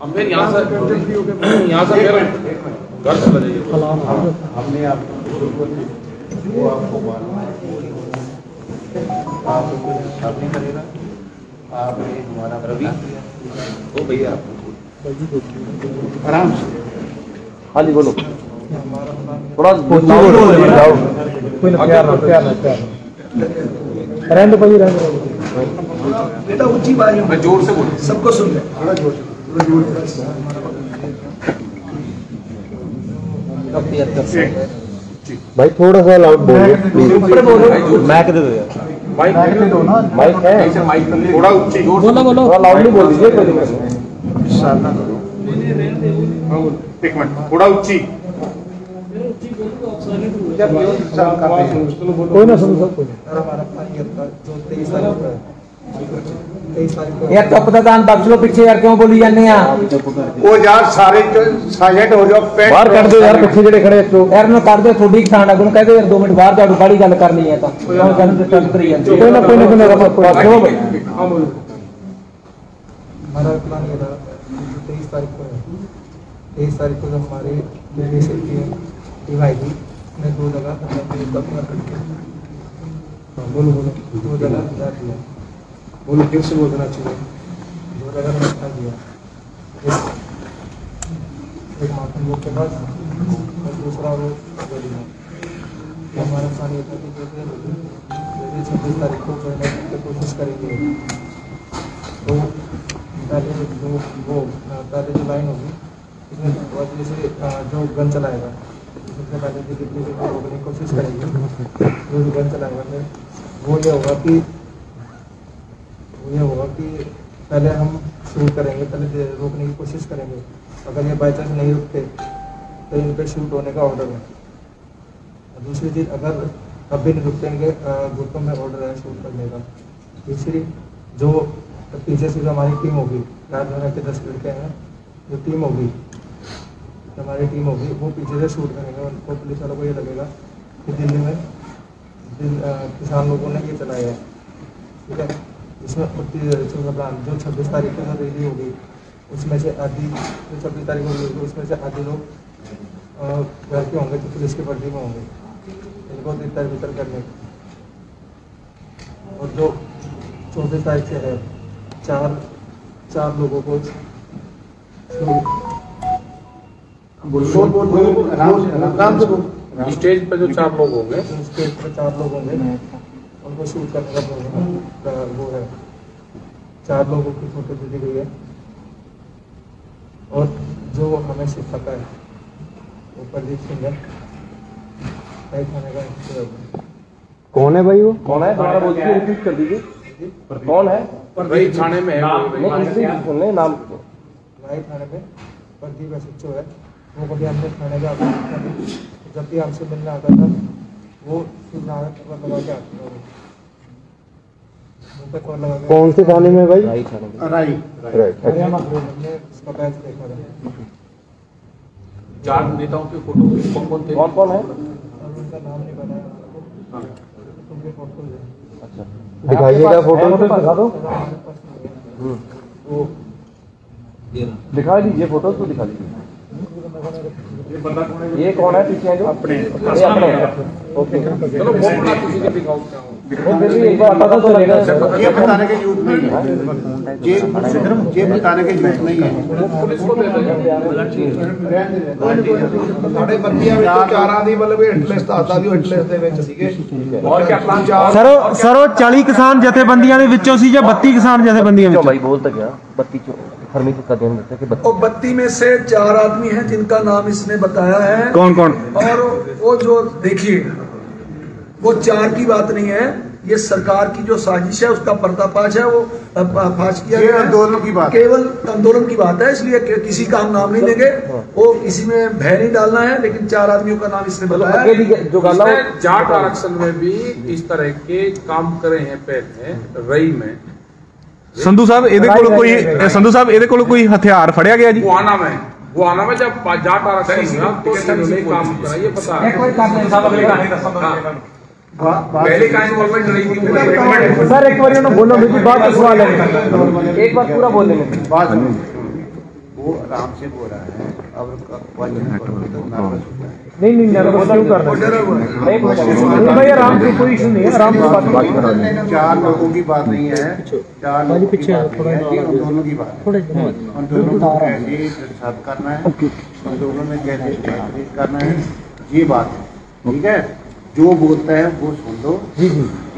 अब फिर यहाँ से फिर घर चला जाइए। हमने आपको वो आपको आप नहीं करेगा आप हमारा रवि ओ भैया आराम से। हाँ जी बोलो। थोड़ा रहने भाई रहने बेटा ऊंची बात मैं जोर से बोलूँ सबको सुन ले। थोड़ा जोर से भाई थोड़ा सा लाउड बोलो। मैक दे दो यार। माइक दे दो ना। माइक है। माइक थोड़ा ऊंची जोर से बोलो थोड़ा लाउडली बोल दीजिए कोई दिक्कत नहीं। साधना करो। एक मिनट थोड़ा ऊंची। कोई ना सुनो सब कोई यार चुप तो दान बख्श लो पीछे यार क्यों बोली जाने वो यार सारे साइलेंट हो जाओ। बाहर कर दो यार पीछे जेडे खड़े तो यार मैं कर दे थोड़ी किसान है कह दो यार 2 मिनट बाहर जाओ बड़ी गल करनी है तो गल डिस्टर्ब करी जाती कोई ना क्यों भाई। हमारा प्लान ये था 23 तारीख को है। 23 तारीख को जब हमारे टीम आएगी मैं 2 जगह बोलो 2 जगह हथियार दिया। बोलो फिर से बोलना चाहिए। 2 जगह में हथियार दिया। एक माथन लोग के पास और दूसरा वो गोली में। हमारा प्लान ये था कि जैसे 26 तारीख को करने की कोशिश करेंगे तो पहले जो लाइन होगी इसमें जैसे जो गन चलाएगा सबसे पहले डिग्री को रोकने की कोशिश करेंगे। जो गन चलाएगा फिर वो ये होगा कि पहले हम शूट करेंगे, पहले रोकने की कोशिश करेंगे। अगर ये बाई चांस नहीं रुकते तो इन पर शूट होने का ऑर्डर है। दूसरी चीज़ अगर अब भी नहीं रुकेंगे ग्रुपों में ऑर्डर है शूट करने का। तीसरी जो पीछे से जो हमारी टीम होगी 4 के 10 लड़के हैं जो टीम होगी हमारी टीम होगी वो पीछे से शूट करेंगे। उनको पुलिस वालों को ये लगेगा कि दिल्ली में किसान लोगों ने ये चलाया है। ठीक है। इसमें जो 26 तारीख को जो रैली होगी उसमें से आधी जो 26 तारीख को होगी उसमें से आधे लोग घर के होंगे तो पुलिस की वर्दी में होंगे। इनको तितर बितर करने और जो 24 तारीख से है चार लोगों को स्टेज पे जो 4 लोग होंगे स्टेज पे 4 लोग होंगे उनको शूट करने का प्रोग्राम वो है। 4 लोगों की फोटो दी गई है और जो हमें सिखाता है वो प्रदीप सिंह है। थाने का कौन है भाई वो कौन है दोबारा बोल के रिपीट कर दीजिए कौन है। वही थाने में है सुनने नाम वही थाने पे प्रदीप एसएचओ है। वो कभी हमने थाने का जब भी हमसे मिलने आता था वो लगा के आता था। कौन से थाने में भाई। राइट हमने उसका बैच देखा था। 4 नेताओं की फोटो कौन थे कौन है और उनका नाम नहीं बताया। उनके फोटो अच्छा दिखाइएगा फोटो दिखा दो। वो दिखा दीजिए फोटो तो दिखा दीजिए। ये कौन है पीछे जो अपने ओके चलो किसी के दिखाओ क्या हो। एक बार आता तो लगेगा ये बताने के यूथ नहीं है। ये बताने के यूथ नहीं है। पुलिस को दे ਸਾਡੇ ਬੰਦੀਆਂ ਵਿੱਚ 4 ਦੀ ਮਤਲਬ ਹਿਟਲਿਸਟ ਆਦਾ ਵੀ ਹਿਟਲਿਸਟ ਦੇ ਵਿੱਚ ਸੀਗੇ। और क्या प्लान ਸਰ ਉਹ 40 ਕਿਸਾਨ ਜਥੇਬੰਦੀਆਂ ਦੇ ਵਿੱਚੋਂ ਸੀ ਜਾਂ 32 ਕਿਸਾਨ ਜਥੇਬੰਦੀਆਂ ਵਿੱਚੋਂ ਭਾਈ ਬੋਲ ਤਾਂ ਗਿਆ 32 फरमी का ध्यान देते कि 32 में से 4 आदमी हैं जिनका नाम इसने बताया है। कौन कौन और वो जो देखिए वो 4 की बात नहीं है। ये सरकार की जो साजिश है उसका पर्दाफाश है। वो फाश किया गया आंदोलन की बात केवल आंदोलन की बात है। इसलिए किसी का हम नाम नहीं लेंगे। वो किसी में भय नहीं डालना है। लेकिन 4 आदमियों का नाम इसने बताया। जो गाला जाट आरक्षण में भी इस तरह के काम करे हैं पहले रई में। संधू साहब ਇਹਦੇ ਕੋਲ ਕੋਈ ਹਥਿਆਰ ਫੜਿਆ ਗਿਆ ਜੀ। गुआना में जब जाट आरक्षण हुआ तो इन्होंने काम करा ये पता है। पहले का इन्वॉल्वमेंट रही थी। सर एक बार उन्होंने बोलो मुझे बात का सवाल है, एक बार पूरा बोल देंगे। वो आराम से बोल रहा है। अब नहीं नर्वस क्यों कर रहे हैं? भाई आराम से, कोई इशू नहीं है, आराम से बात करो। 4 लोगों की बात नहीं है, 4 लोगों की बात नहीं है, ये उन दोनों की बात है। उन दोनों को कैसे साथ करना है, उन दोनों में कैसे करना है, ये बात है। ठीक है, जो बोलता है वो सुन लो।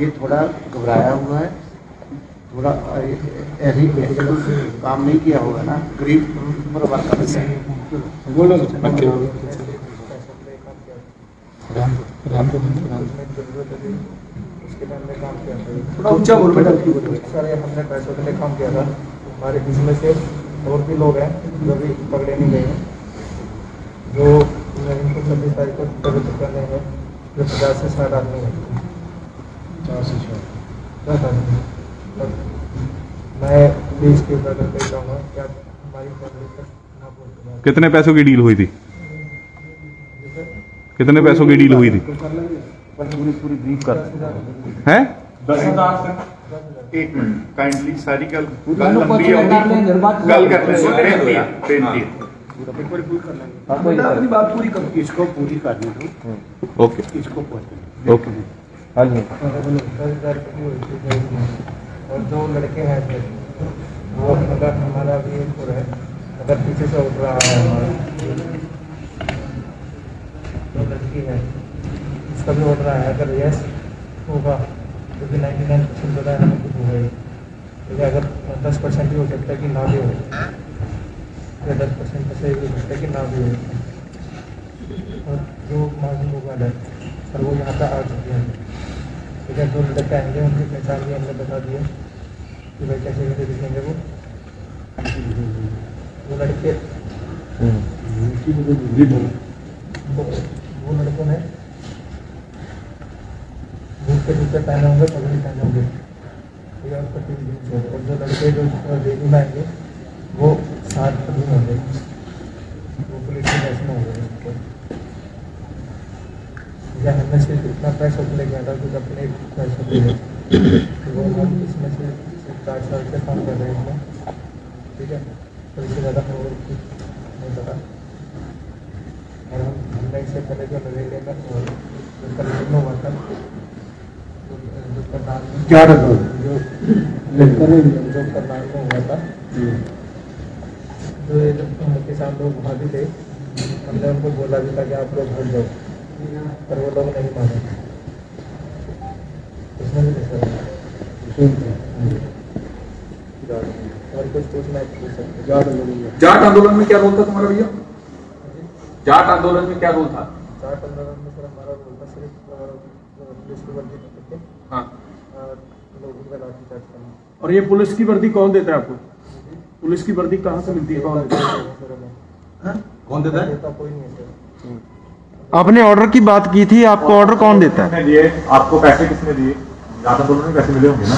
ये थोड़ा घबराया हुआ है, थोड़ा ऐसे काम नहीं किया होगा ना, गरीब बराबर का बच्चा है। बोलो उसके टाइम में काम किया था, ऊंचा बोल बेटा। सर हमने पैसों के लिए काम किया था। हमारे इसमें से और भी लोग हैं जो भी पकड़े नहीं गए हैं, जो इनको 26 तारीख को तबियत करने हैं, जो 50 से 60 आदमी है। 50 से 60 मैं 20 के ऊपर करके चाहूँगा क्या हमारी फैमिली तक ना पहुँच। कितने पैसों की डील हुई थी? कितने पैसों की डील हुई थी? पूरी ब्रीफ कर हैं? 10,000 से। एक मिनट काइंडली सारी कल लंबी होगी, कल कर लेंगे। अपनी बात पूरी कर, इसको पूरी करने दो। ओके इसको पहुंचने ओके। हाँ जी। और 2 लड़के हैं वो अगर हमारा भी हो रहा है, अगर पीछे से उठ रहा है हमारा 2 लड़की है, इसका भी उठ रहा है। अगर यस होगा क्योंकि 99% पता है हमें कुछ होगा ही, क्योंकि अगर 10% भी हो सकता है कि ना भी हो, या 10% से भी हो सकता है कि ना भी हो। और जो मालूम होगा सर वो यहाँ पर आ चुके हैं। ठीक है, 2 लड़के आएंगे, उनकी पहचान भी हमने बता दी है कि भाई कैसे कैसे दिखेंगे वो लड़के। वो लड़कों ने बूट के जूते पहने होंगे, पगड़ी पहने होंगे, ठीक है, उसका 3 जीन्स होगा। और जो लड़के जो रेडी में आएंगे वो 7 दिन होंगे, वो पुलिस के पैसे में होंगे। या हमें से इतना पैसा ले गया था कुछ अपने पैसों के लिए, तो वो हम इसमें से 4 साल से काम कर रहे हैं, ठीक है। तो इससे ज़्यादा और कुछ नहीं पता। और हमने इससे पहले जो नरेगा में हुआ था, जो करनाल में हुआ था, जो ये किसान लोग वहाँ भी थे, हमने उनको बोला भी था कि आप लोग भूल जाओ, पर वो लोग नहीं माने। उसमें भी नहीं और कुछ पूछना पूछ सकते। जाट आंदोलन में क्या रोल था तुम्हारा भैया? जाट आंदोलन में क्या रोल था? जाट आंदोलन में सर हमारा रोल था सिर्फ पुलिस की वर्दी करके लोगों का लाठीचार्ज करना। और ये पुलिस की वर्दी कौन देता है आपको? पुलिस की वर्दी कहाँ से मिलती है? कौन देता है? कौन देता है? कोई नहीं है सर। आपने ऑर्डर की बात की थी, आपको ऑर्डर कौन देता है? दिए आपको पैसे किसने दिए? जाट आंदोलन में पैसे मिले होंगे ना?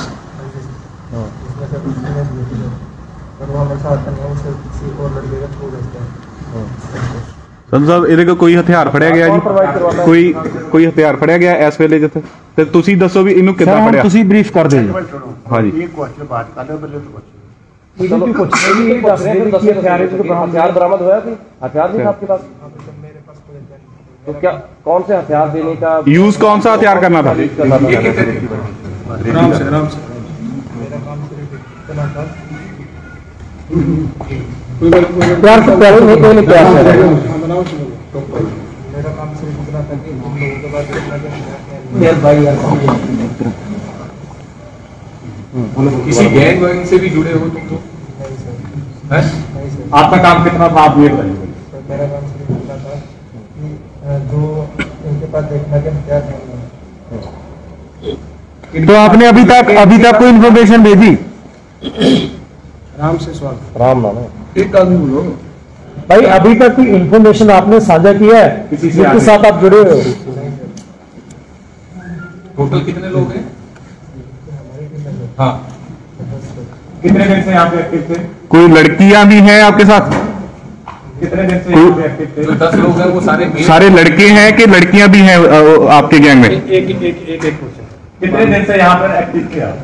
इसमें सर उसने दिए थे, और वो हमेशा आता नहीं है, उसे किसी और लड़के का थ्रू भेजता है। संधू ਸਾਹਿਬ ਇਹਦੇ ਕੋਲ ਕੋਈ ਹਥਿਆਰ ਫੜਿਆ ਗਿਆ ਜੀ? ਕੋਈ ਹਥਿਆਰ ਫੜਿਆ ਗਿਆ ਇਸ ਵੇਲੇ ਜਿੱਥੇ? ਤੇ ਤੁਸੀਂ ਦੱਸੋ ਵੀ ਇਹਨੂੰ ਕਿੱਦਾਂ ਫੜਿਆ? ਤੁਸੀਂ ਬਰੀਫ ਕਰ ਦਿਓ ਜੀ। हाँ जी। एक क्वेश्चन बात कर लो, पहले तो क्वेश्चन हथियार बरामद हुआ कि हथियार नहीं था आपके पास? मेरे पास कोई हथियार नहीं। तो क्या कौन से हथियार देने का यूज कौन सा हथियार करना था? आराम से मेरा काम सिर्फ इतना था। प्यार से प्यार नहीं, कोई नहीं प्यार से। मेरा काम सिर्फ इतना था कि हम लोगों के पास इतना कि यार भाई यार किसी गैंग वैंग से भी जुड़े हो तुम तो? नहीं सर, हैं? नहीं सर। आपका काम कितना था आप ये बताइए। तो मेरा काम सिर्फ इतना था कि जो इनके पास देखना कि हथियार नहीं है। तो आपने अभी तक कोई इन्फॉर्मेशन भेजी? राम से सवाल। राम नाम है एक आदमी बोलो। भाई, अभी तक कोई इन्फॉर्मेशन आपने साझा किया है जिसके साथ आप जुड़े हुए हो? टोटल कितने लोग हैं? हाँ, कितने दिन से यहाँ पे एक्टिव थे? कोई लड़कियां भी हैं आपके साथ? कितने दिन से यहाँ पे एक्टिव थे? जो 10 लोग हैं वो सारे लड़के हैं कि लड़कियां भी हैं आपके गैंग में? एक क्वेश्चन। कितने दिन से यहाँ पर एक्टिव थे आप?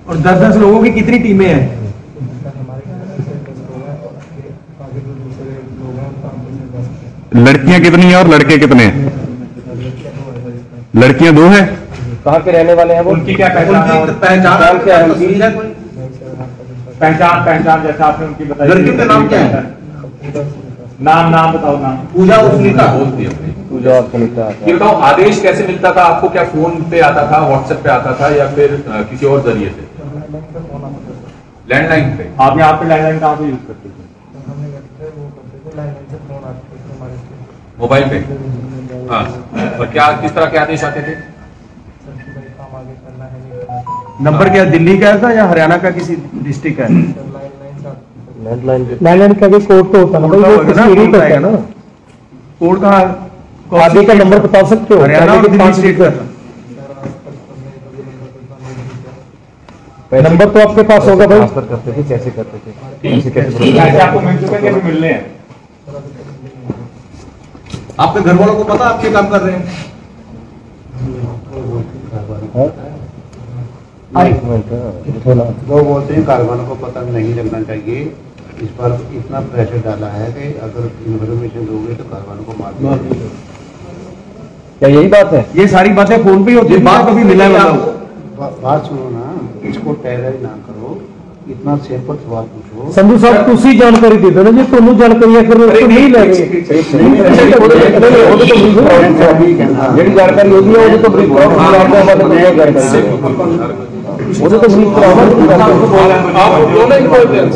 और 10-10 लोगों की कितनी टीमें हैं? लड़कियां कितनी हैं और लड़के कितने हैं? लड़कियां 2 हैं। कहाँ के रहने वाले हैं वो? उनकी क्या पहचान क्या है उनकी? पहचान जैसा आपने उनकी बताई। लड़कियों का नाम क्या है? नाम बताओ। नाम पूजा और सुनीता। पूजा और सुनीता। ये बताओ, आदेश कैसे मिलता था आपको? क्या फोन पे आता था, व्हाट्सएप पे आता था, या फिर किसी और जरिए से? लैंडलाइन पे। आप यहाँ पे लैंडलाइन कहाँ से यूज करते थे? मोबाइल पे। हाँ, और क्या किस तरह के आदेश आते थे? नंबर क्या दिल्ली का था या हरियाणा का किसी डिस्ट्रिक्ट का? लैंडलाइन का भी कोड तो होता है ना, वो किसी का है ना। कोड का आगे का नंबर बता सकते हो? हरियाणा और दिल्ली स्टेट का नंबर तो आपके पास होगा भाई। करते थे, कैसे करते थे? ऐसे आपको मिल चुके हैं, मिलने हैं? आपके घर वालों को पता आप क्या काम कर रहे हैं? वो बोलते हैं कारखानों को पता नहीं लगना चाहिए। इस पर इतना प्रेशर डाला है कि अगर इन्फॉर्मेशन दोगे तो कारखानों को मार दिया जाएगा। क्या यही बात है? ये सारी बातें फोन पे होती है, बात कभी मिला है आपको? बात सुनो ना, इसको टेरर ना करो, इतना सिंपल सवाल पूछो। संधू साहब तुसी जानकारी दे दो ना, जी ਤੁਹਾਨੂੰ ਜਾਣਕਾਰੀ ਹੈ ਫਿਰ ਉਹ ਨਹੀਂ ਲੈ ਗਏ। ਜਿਹੜੀ ਜਾਣਕਾਰੀ ਹੋਦੀ ਹੈ ਉਹਦੇ ਤੋਂ ਬਰੀਕ ਕਰੋ। ਉਹਦੇ ਤੋਂ ਬਰੀਕ ਕਰਾਓ। आप दोनों ही बोलते हैं।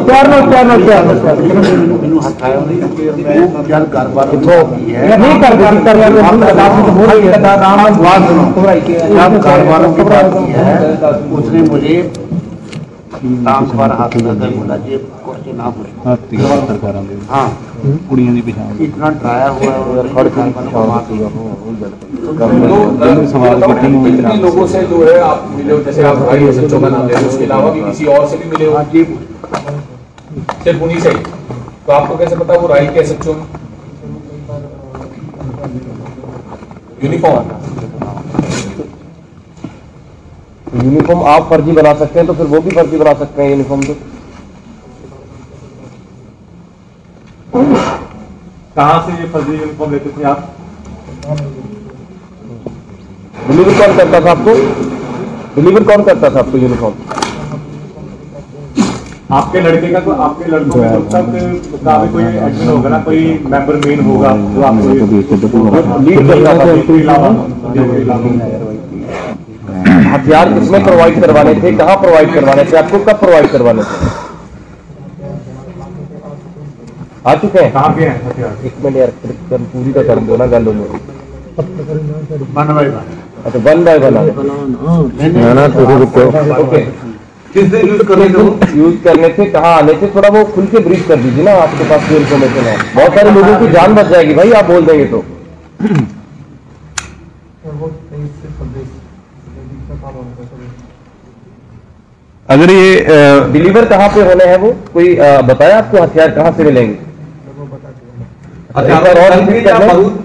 प्यार ਮੈਨੂੰ ਹਟਾਇਆ ਨਹੀਂ ਜਦ ਘਰ ਬਾਰ नहीं कर देती कर जब घर वालों की बात की है उसने मुझे टांग पर हाथ लगाकर बोला जी कुछ ना पूछो। हाँ, कुड़ियां दी पहचान इतना डराया हुआ है और कितने लोगों से जो है आप मिले हो? जैसे आप भाई सच्चों का नाम ले रहे हो, उसके अलावा भी किसी और से भी मिले हो? जी सिर्फ उन्हीं से ही? तो आपको कैसे पता वो राई के सच्चों में? यूनिफॉर्म आप फर्जी बना सकते हैं तो फिर वो भी फर्जी बना सकते हैं यूनिफॉर्म तो। कहाँ से ये फर्जी यूनिफॉर्म लेते थे आप? डिलीवर कौन करता था आपको? डिलीवर कौन करता था आपको यूनिफॉर्म? आपके लड़के का तो आपके लड़कों में जब तक उसका भी कोई एडमिन होगा ना, कोई मेंबर मेन होगा जो आपको लीड करता था। हथियार किसमें प्रोवाइड करवाने थे, कहाँ प्रोवाइड करवाने थे, आपको कब प्रोवाइड करवाने थे? आ चुके हैं? कहाँ पे हैं हथियार? एक मिनट यार, पूरी का कर दो ना गल में। अच्छा, 1 बाय 1 ओके। किस दिन यूज करने थे, कहाँ आने थे, थोड़ा वो खुल के ब्रीफ कर दीजिए ना। आपके पास जो इन्फॉर्मेशन है, बहुत सारे लोगों की जान बच जाएगी भाई आप बोल देंगे तो। अगर ये डिलीवर कहाँ पे होने हैं वो कोई बताया आपको? हथियार कहाँ से मिलेंगे?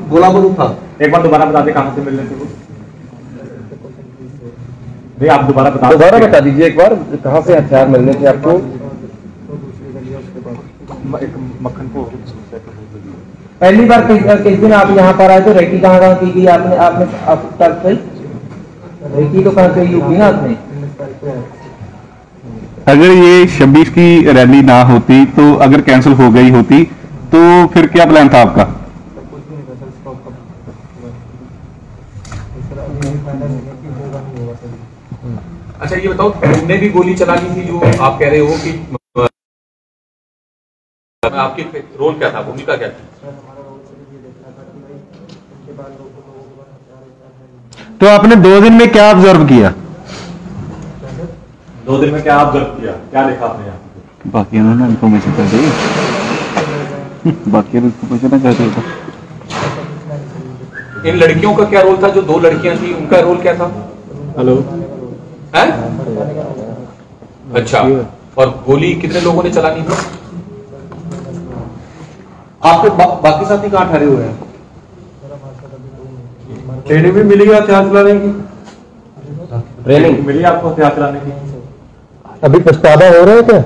गोला बारूद था। एक बार दोबारा बता दे कहाँ से मिलने थे वो? नहीं, आप दोबारा बता दीजिए एक बार, कहाँ से हथियार मिलने थे आपको? पहली बार किस दिन आप यहाँ पर आए तो रेकी कहाँ की गई आपने रेकी तो कहाँ से यूपी ना आपने? अगर ये 26 की रैली ना होती तो अगर कैंसिल हो गई होती तो फिर क्या प्लान था आपका? अच्छा ये बताओ, तुमने भी गोली चला ली थी जो आप कह रहे हो कि आपकी रोल क्या था, भूमिका क्या थी? तो आपने 2 दिन में क्या ऑब्जर्व किया? 2 दिन में क्या ऑब्जर्व किया, क्या देखा आपने यहाँ? बाकी उन्होंने इन्फॉर्मेशन कर दी, बाकी इन्फॉर्मेशन क्या था? इन लड़कियों का क्या रोल था? जो 2 लड़कियां थी उनका रोल क्या था? हेलो है? अच्छा, और गोली कितने लोगों ने चलानी थी? आपके बाकी साथी कहाँ ठहरे हुए हैं? ट्रेनिंग भी मिली हथियार चलाने की? ट्रेनिंग मिली आपको हथियार चलाने की? अभी पछतावा हो रहा है क्या?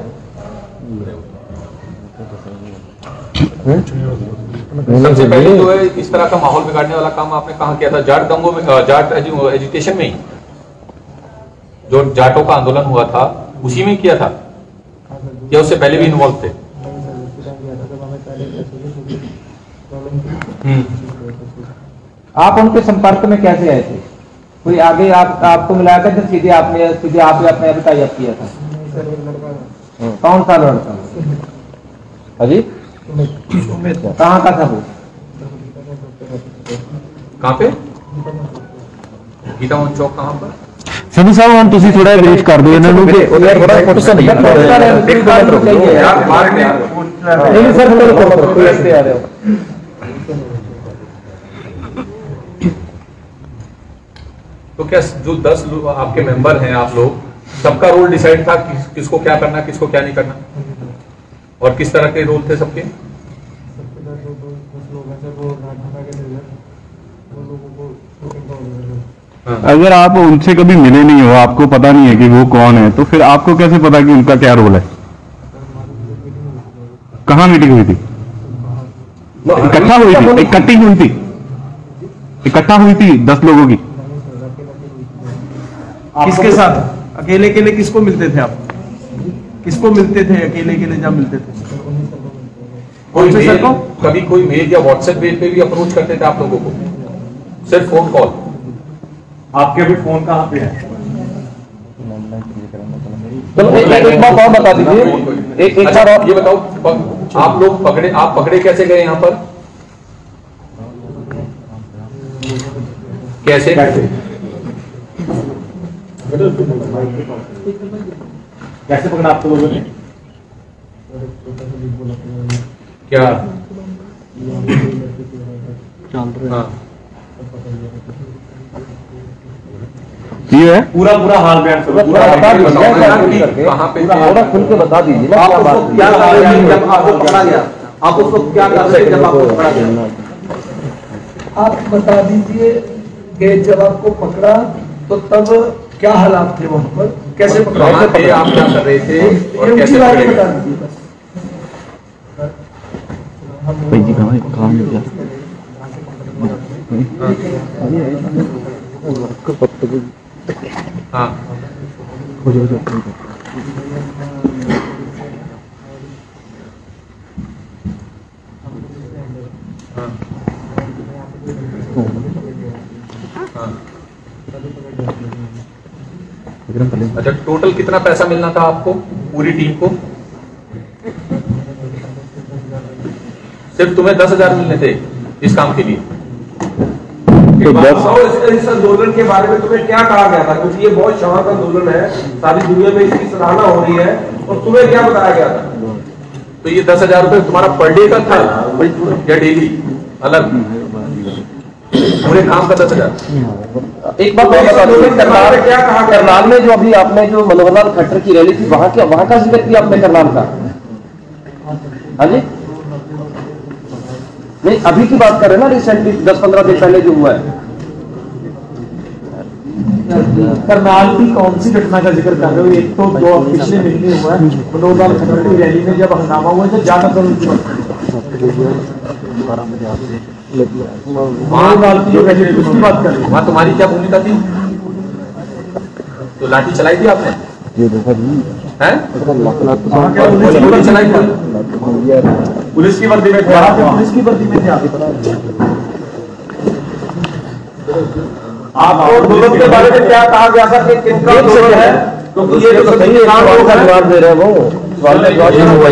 सबसे पहले जो है इस तरह का माहौल बिगाड़ने वाला काम आपने कहाँ किया था? जाट दंगों में, जाट एजुटेशन में ही, जो जाटों का आंदोलन हुआ था उसी में किया था या उससे पहले भी इन्वॉल्व थे? आप उनके संपर्क में कैसे आए थे? कोई आगे आपको मिलाया था कि सीधे आपने टाई अप किया था? कौन सा लड़का? अजी कहाँ का था वो? कहाँ पे? गीता मोहन चौक कहाँ पर? संधू साहब हम तुसी थोड़ा ब्रीफ कर दो इन्होंने कि यार थोड़ा फोटो सा नहीं यार मार के नहीं सर थोड़ा ऐसे आ रहे हो। तो क्या जो 10 लोग आपके मेंबर हैं, आप लोग सबका रोल डिसाइड था किसको क्या करना, किसको क्या नहीं करना, और किस तरह के रोल थे सबके? अगर आप उनसे कभी मिले नहीं हो, आपको पता नहीं है कि वो कौन है, तो फिर आपको कैसे पता कि उनका क्या रोल है? कहाँ मीटिंग हुई थी? इकट्ठा हुई थी? इकट्ठा हुई थी 10 लोगों की? किसके साथ? अकेले अकेले किसको मिलते थे आप? किसको मिलते थे अकेले अकेले जब मिलते थे? कोई मेल, कभी कोई मेल या व्हाट्सएप मेल पे भी अप्रोच करते थे आप लोगों को? सिर्फ फोन कॉल? आपके अभी फोन कहाँ पे है? चलो एक बात और बता दीजिए, एक अच्छा, बार ये बताओ, आप लोग पकड़े कैसे गए यहाँ पर? कैसे? कैसे पकड़ा आपको लोगों ने? क्या? हाँ, ये है पूरा हाल बयान करो। कहाँ पे थोड़ा खुल के बता दीजिए ना क्या बात है? क्या कर रहे थे जब आपको पकड़ा गया? आप उसको क्या कर रहे थे जब आपको पकड़ा गया? आप बता दीजिए कि जब आपको पकड़ा तो तब क्या हालात थे वहां पर, कैसे पकड़ा? कहाँ थे आप, क्या कर रहे थे और ये कैसे उनकी बात पकड़े बता गए? दीजिए बस। हाँ, अच्छा, टोटल कितना पैसा मिलना था आपको, पूरी टीम को? सिर्फ तुम्हें 10,000 मिलने थे इस काम के लिए? इस आंदोलन के बारे में तुम्हें क्या कहा गया था? क्योंकि ये बहुत शांत आंदोलन है, सारी दुनिया में इसकी सराहना हो रही है, और तुम्हें क्या बताया गया था? तो ये 10,000 रुपए तुम्हारा पर डे का था या डेली अलग? पूरे काम का 10,000? एक बात और बता दीजिए, करनाल में जो अभी आपने जो मनोहरलाल खट्टर की रैली थी, वहां का जिक्र किया आपने करनाल का? हाँ जी, नहीं अभी की बात कर रहे हैं ना, रिसेंटली 10-15 दिन पहले जो हुआ है। करनाल की कौन सी घटना का जिक्र कर रहे हो? एक तो जो पिछले महीने हुआ है मनोहरलाल खट्टर की रैली में जब हंगामा हुआ तो ज्यादातर उनकी बात कर रहे हो। वहां तुम्हारी क्या भूमिका थी? तो लाठी चलाई थी आपने? हैं? गोली चलाई थी? पुलिस की वर्दी में थे? पुलिस की वर्दी में थे आपको आंदोलन के बारे में क्या कहा गया था कि किसका आंदोलन है? क्योंकि ये जो सही जवाब दे रहे हैं वो सवाल का जवाब नहीं हुआ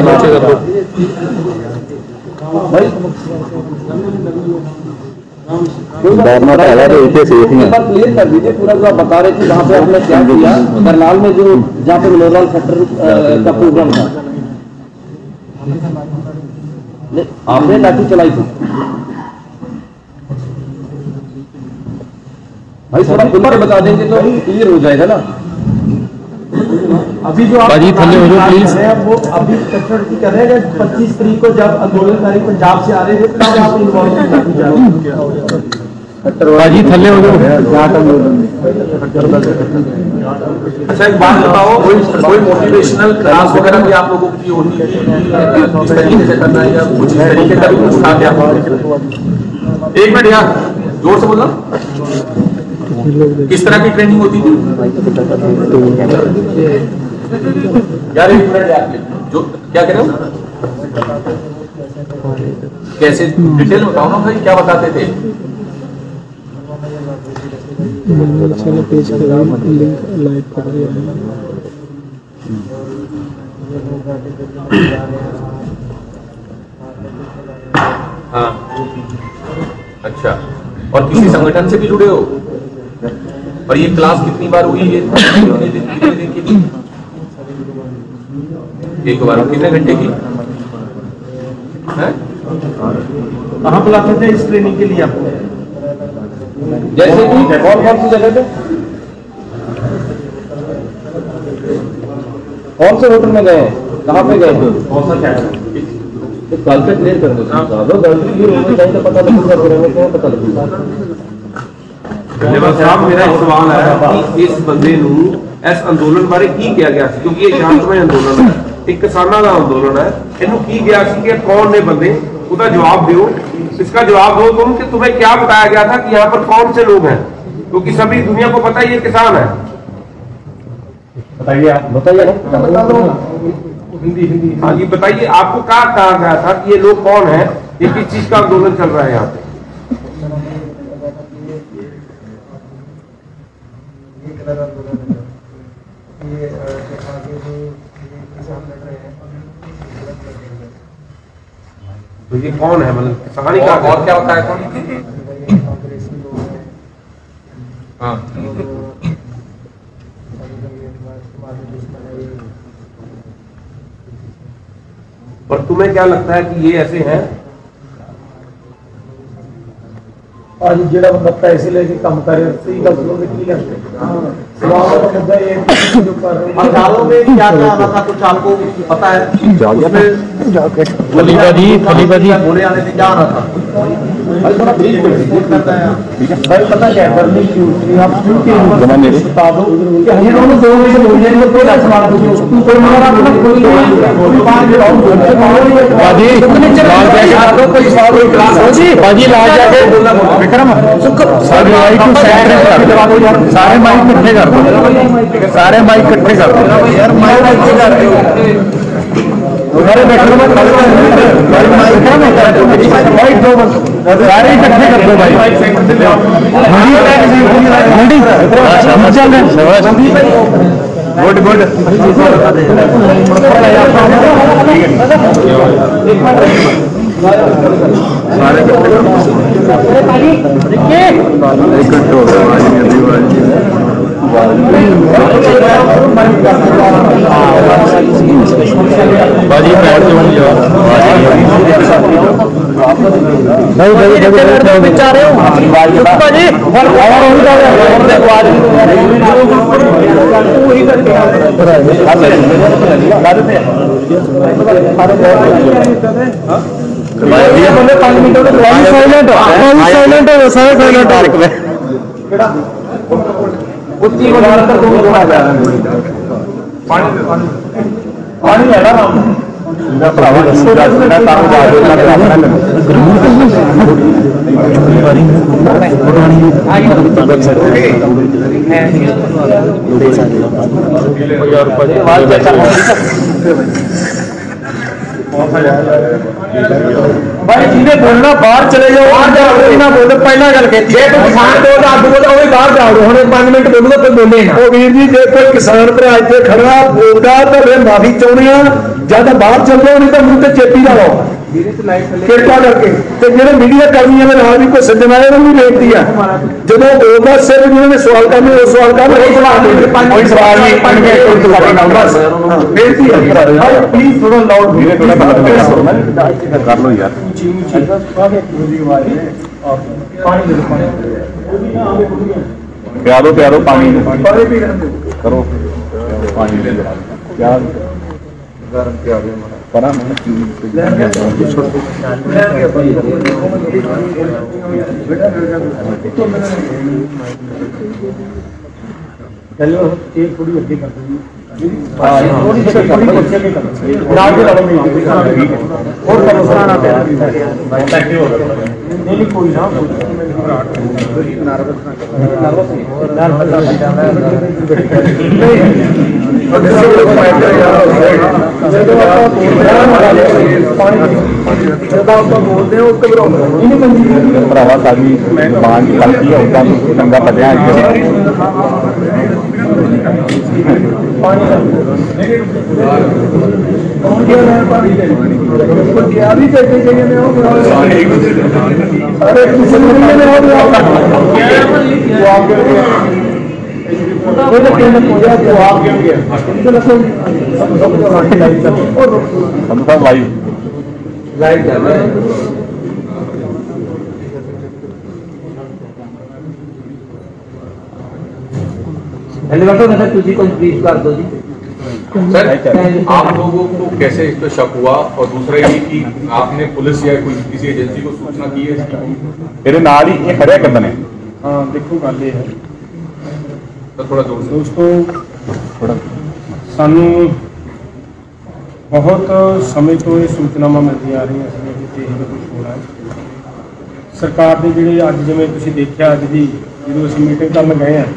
क्लियर कर दीजिए पूरा जो आप बता रहे थे, जहाँ पे आपने क्या किया करनाल में, जो जहाँ पे मनोहरलाल खट्टर का प्रोग्राम था, आपने लाठी चलाई थी भाई? थोड़ा खुल के बता देंगे तो क्लियर हो जाएगा ना। अभी जो आप थल्ले हो जाओ प्लीज, वो अभी कटर की कर रहे हैं। 25 तारीख को जब आंदोलनकारी पंजाब से आ रहे थे तब आप इन्वॉल्व बाजी थल्ले हो जाओ। अच्छा एक बात बताओ, कोई मोटिवेशनल क्लास वगैरह भी आप लोगों की होनी है, किस तरीके से करना है या कुछ इस तरीके का भी कुछ था क्या? एक मिनट यार, जोर से बोलना। किस तरह की ट्रेनिंग होती थी यार? एक मिनट यार, जो क्या कह रहे हो, कैसे डिटेल में बताओ ना भाई, क्या बताते थे? पेज लिंक लाइव कर रही है। हाँ अच्छा, और किसी संगठन से भी जुड़े हो? और ये क्लास कितनी बार हुई है? कितने दिन की थी? एक बार। कितने घंटे की है? कहाँ बुलाते थे इस ट्रेनिंग के लिए आपको? जैसे कि कौन सी जगह पे, कौन से होटल में गए, कहाँ पे गए थे, कौन सा क्या कल पे क्लियर कर दो। तो पता लगेगा, पता लगेगा। धन्यवाद साहब। मेरा एक सवाल है कि इस बंदे इस अंदोलन बारे की किया गया, क्योंकि ये शांतमय अंदोलन है, एक किसानों का अंदोलन है, इनू की गया कि कौन ने बंदे, उसका जवाब दो, इसका जवाब दो तुम कि तुम्हें क्या बताया गया था कि यहाँ पर कौन से लोग हैं, क्योंकि सभी दुनिया को पता है ये किसान है। बताइए आप, बताइए हिंदी। हाँ जी बताइए, आपको क्या कहा गया था कि ये लोग कौन है, ये किस चीज का आंदोलन चल रहा है यहाँ पे? तो ये कौन है, मतलब किसान ही का? और क्या बताया कौन? हाँ और तुम्हें क्या लगता है कि ये ऐसे हैं? आज जेड़ा बंदा पैसे लेके काम करे सही गल सुनो की करते सवाल का मुद्दा ये जो कर रहे हैं हड़तालों में क्या क्या आना था, कुछ आपको पता है? खलीफा जी होने वाले दिन क्या आना था? भाई थोड़ा ब्रीफ करता है भाई, पता क्या करनी क्यों आप क्यों के बता दो कि हम दोनों 2 बजे बोलने में कोई सवाल पूछो, कोई मेरा अपना कोई बात बाजी लाल जाके कोई सवाल कोई क्लास हो जी बाजी लाल जाके विक्रम सारे माइक को सारे माइक इकट्ठे कर दो, सारे माइक इकट्ठे कर दो यार, माइक इकट्ठे कर दो सारे बैठो मत माइक दो बस, सारे इकट्ठे कर दो भाई। गुड गुड पानी है ना भाई जिन्हें बोलना बाहर चले जाओ, ना बोलो पहला गल कहती है किसान को बोलो बाहर जाओ, हम 5 मिनट बोलूगा कोई बोले ना। वीर जी जो कोई किसान भरा इतने खड़ा बोलता तो फिर माफी चाहने ज्यादा बाहर चल जाओ, नहीं तो मुंह से चेपी ना लो कृपा करके। तो जो मीडिया कर्मियों के नाल भी कोई सज्जन आए भी बेनती है, जो बोलता सिर्फ जिन्होंने सवाल करने वो सवाल कर कोई सवाल नहीं बेनती है प्लीज थोड़ा लाउड कर लो यार। प्यारो पानी करो पानी चलो एक थोड़ी अड्डी कर दूंगी ਭਰਾਵਾ ਸਾਡੀ ਬਾਂਝ ਕਰਦੀ ਹੈ ਉਦਾਂ ਚੰਗਾ ਪੜਿਆ लाइव चल रहा है। तुझी को ब्रीफ कर दो जी सर। आप लोगों को कैसे इस पर शक हुआ, और दूसरा ये कि आपने पुलिस या कोई किसी एजेंसी को सूचना की है इसकी? तेरे नाल ही ये खड़े करते हैं। हाँ देखो गल ये है तो थोड़ा जोर से दोस्तों, सानू बहुत समय तो ये सूचनावां मिलती आ रही कि कुछ होना है। सरकार के जिहड़े अज जिवें तुसीं देखिआ अज दी जदों असीं मीटिंग करन गए हैं,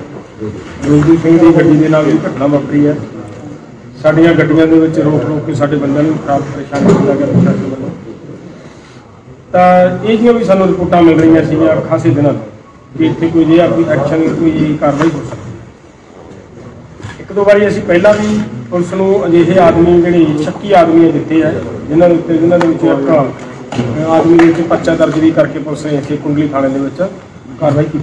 रोजी सिंह की गड्डी दे नाल भी घटना वापरी है। साडियां गड्डियां दे विच रोक के साडे बंदिआं नूं खराब परेशान किया गया प्रशासन वालों। तां इह जिहियां भी सानूं रिपोर्टां मिल रही सीगियां खासे दिनां तो कि इत्थे कोई जिहा कोई एक्शन कोई कार्रवाई हो सकती। एक दो बारी असीं पहलां भी पुलिस नूं अजिहे आदमी जिहड़े शक्की आदमी दिते है जिन्हां दे उत्ते जिन्हां दे विच एक आदमी दे उत्ते पर्चा दर्ज भी करके पुलिस ने इत्थे कुंडली थाणे दे विच कार्रवाई की।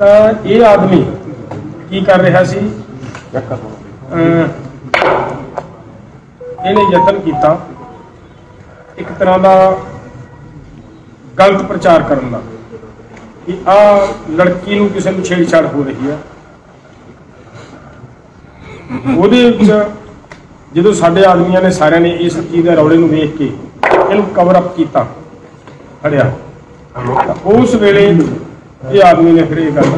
तां ये आदमी की कर रहा सी, इहने यतन किया एक तरह का गलत प्रचार करने का कि आ लड़की नूं किसी नूं छेड़छाड़ हो रही है। ਉਹਦੇ ਵਿੱਚ ਜਦੋਂ ਸਾਡੇ ਆਦਮੀਆਂ ਨੇ ਸਾਰਿਆਂ ਨੇ ਇਸ ਚੀਜ਼ ਦੇ ਰੌਲੇ ਨੂੰ ਵੇਖ ਕੇ ਇਹਨੂੰ ਕਵਰ ਅਪ ਕੀਤਾ ਫੜਿਆ, ਉਸ ਵੇਲੇ ਇਹ ਆਦਮੀ ਨੇ ਫਿਰ ਇਹ ਗੱਲ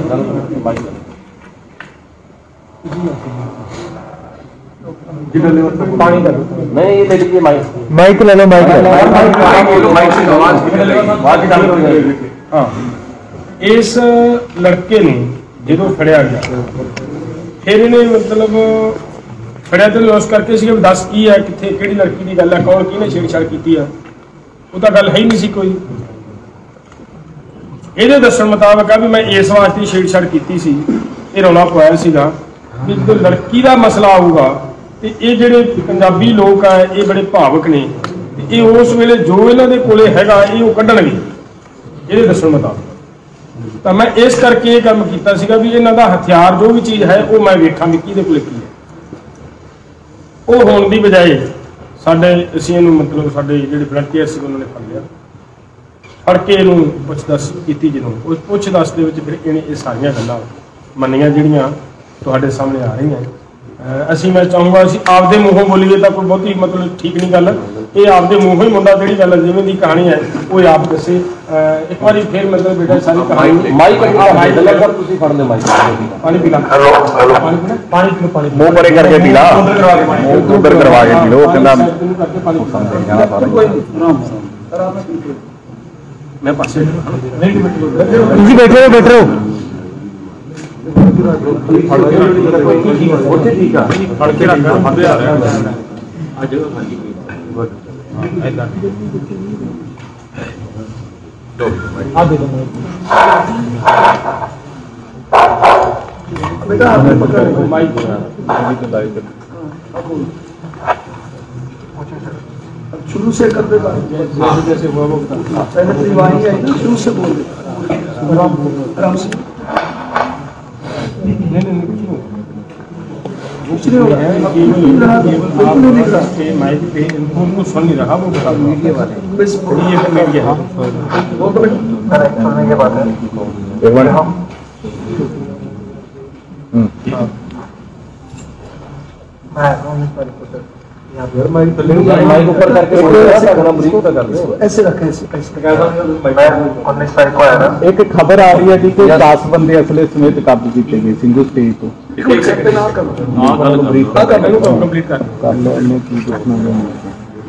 पानी कर नहीं ये ले लीजिए माइक ले लो हाँ। इस लड़के ने जो फड़िया गया फिर इन्हें मतलब फड़िया तो उस करके दस की है कितने कि लड़की की गल है, कौन किने छेड़छाड़ की है, वो तो गल है ही नहीं सी कोई। ये दसन मुताबिक है भी मैं इस वास्ते छेड़छाड़ की ये रौला पाया सीगा कि जो लड़की का मसला आऊगा तो ये जोड़े पंजाबी लोग है ये बड़े भावुक ने, ये उस वेले जो इन्होंने कोले हैगा ये कढ़णगे ये दसन मुताबिक। तो मैं इस करके ये काम किया सीगा भी इन्हों का हथियार जो भी चीज़ है वो मैं वेखा भी कि कोले की है। वो होने की बजाय साढ़े असीं मतलब साढ़े जो वलंटियर से उन्होंने फड़ लिया, फड़ के इनू पुछ दस की जो उस पुछ दस के फिर इन्हें ये सारिया गल्लां मनियां जिहड़ियां तुहाडे सामने आ रही हैं। असीं मैं चाहूँगा असीं आपदे मूँहों बोलीए तो कोई बहुती मतलब ठीक नहीं गल, ये आपदे मूँहों ही मुंडा जिहड़ी गल जिवें दी कहानी है वो आप दसे। एक बार फिर मतलब बेटा सारी कहानी माइक लगा तुसीं फड़ ले माइक पानी पी ला पानी पी लो पानी मुंह परे करके पी ला उधर करवा के पी लो कहंदा मैं पासे तुसीं बैठे रहो ठीक है फड़ के रख शुरू से कर देगा जैसे हुआ वो पहले दीवानी आई ना शुरू से बोल दे आराम से कुछ नहीं होगा माइक पे उनको सुन नहीं रहा वो बता मीडिया वाले बस ये मीडिया है वो सुनने के बाद है एक बार माइक ऊपर करके ऐसे रखें, ऐसे 19 तारीख को आया था। एक खबर आ रही है जी कि 10 बंदे असले समेत काबू किए गए सिंगल स्टेज तो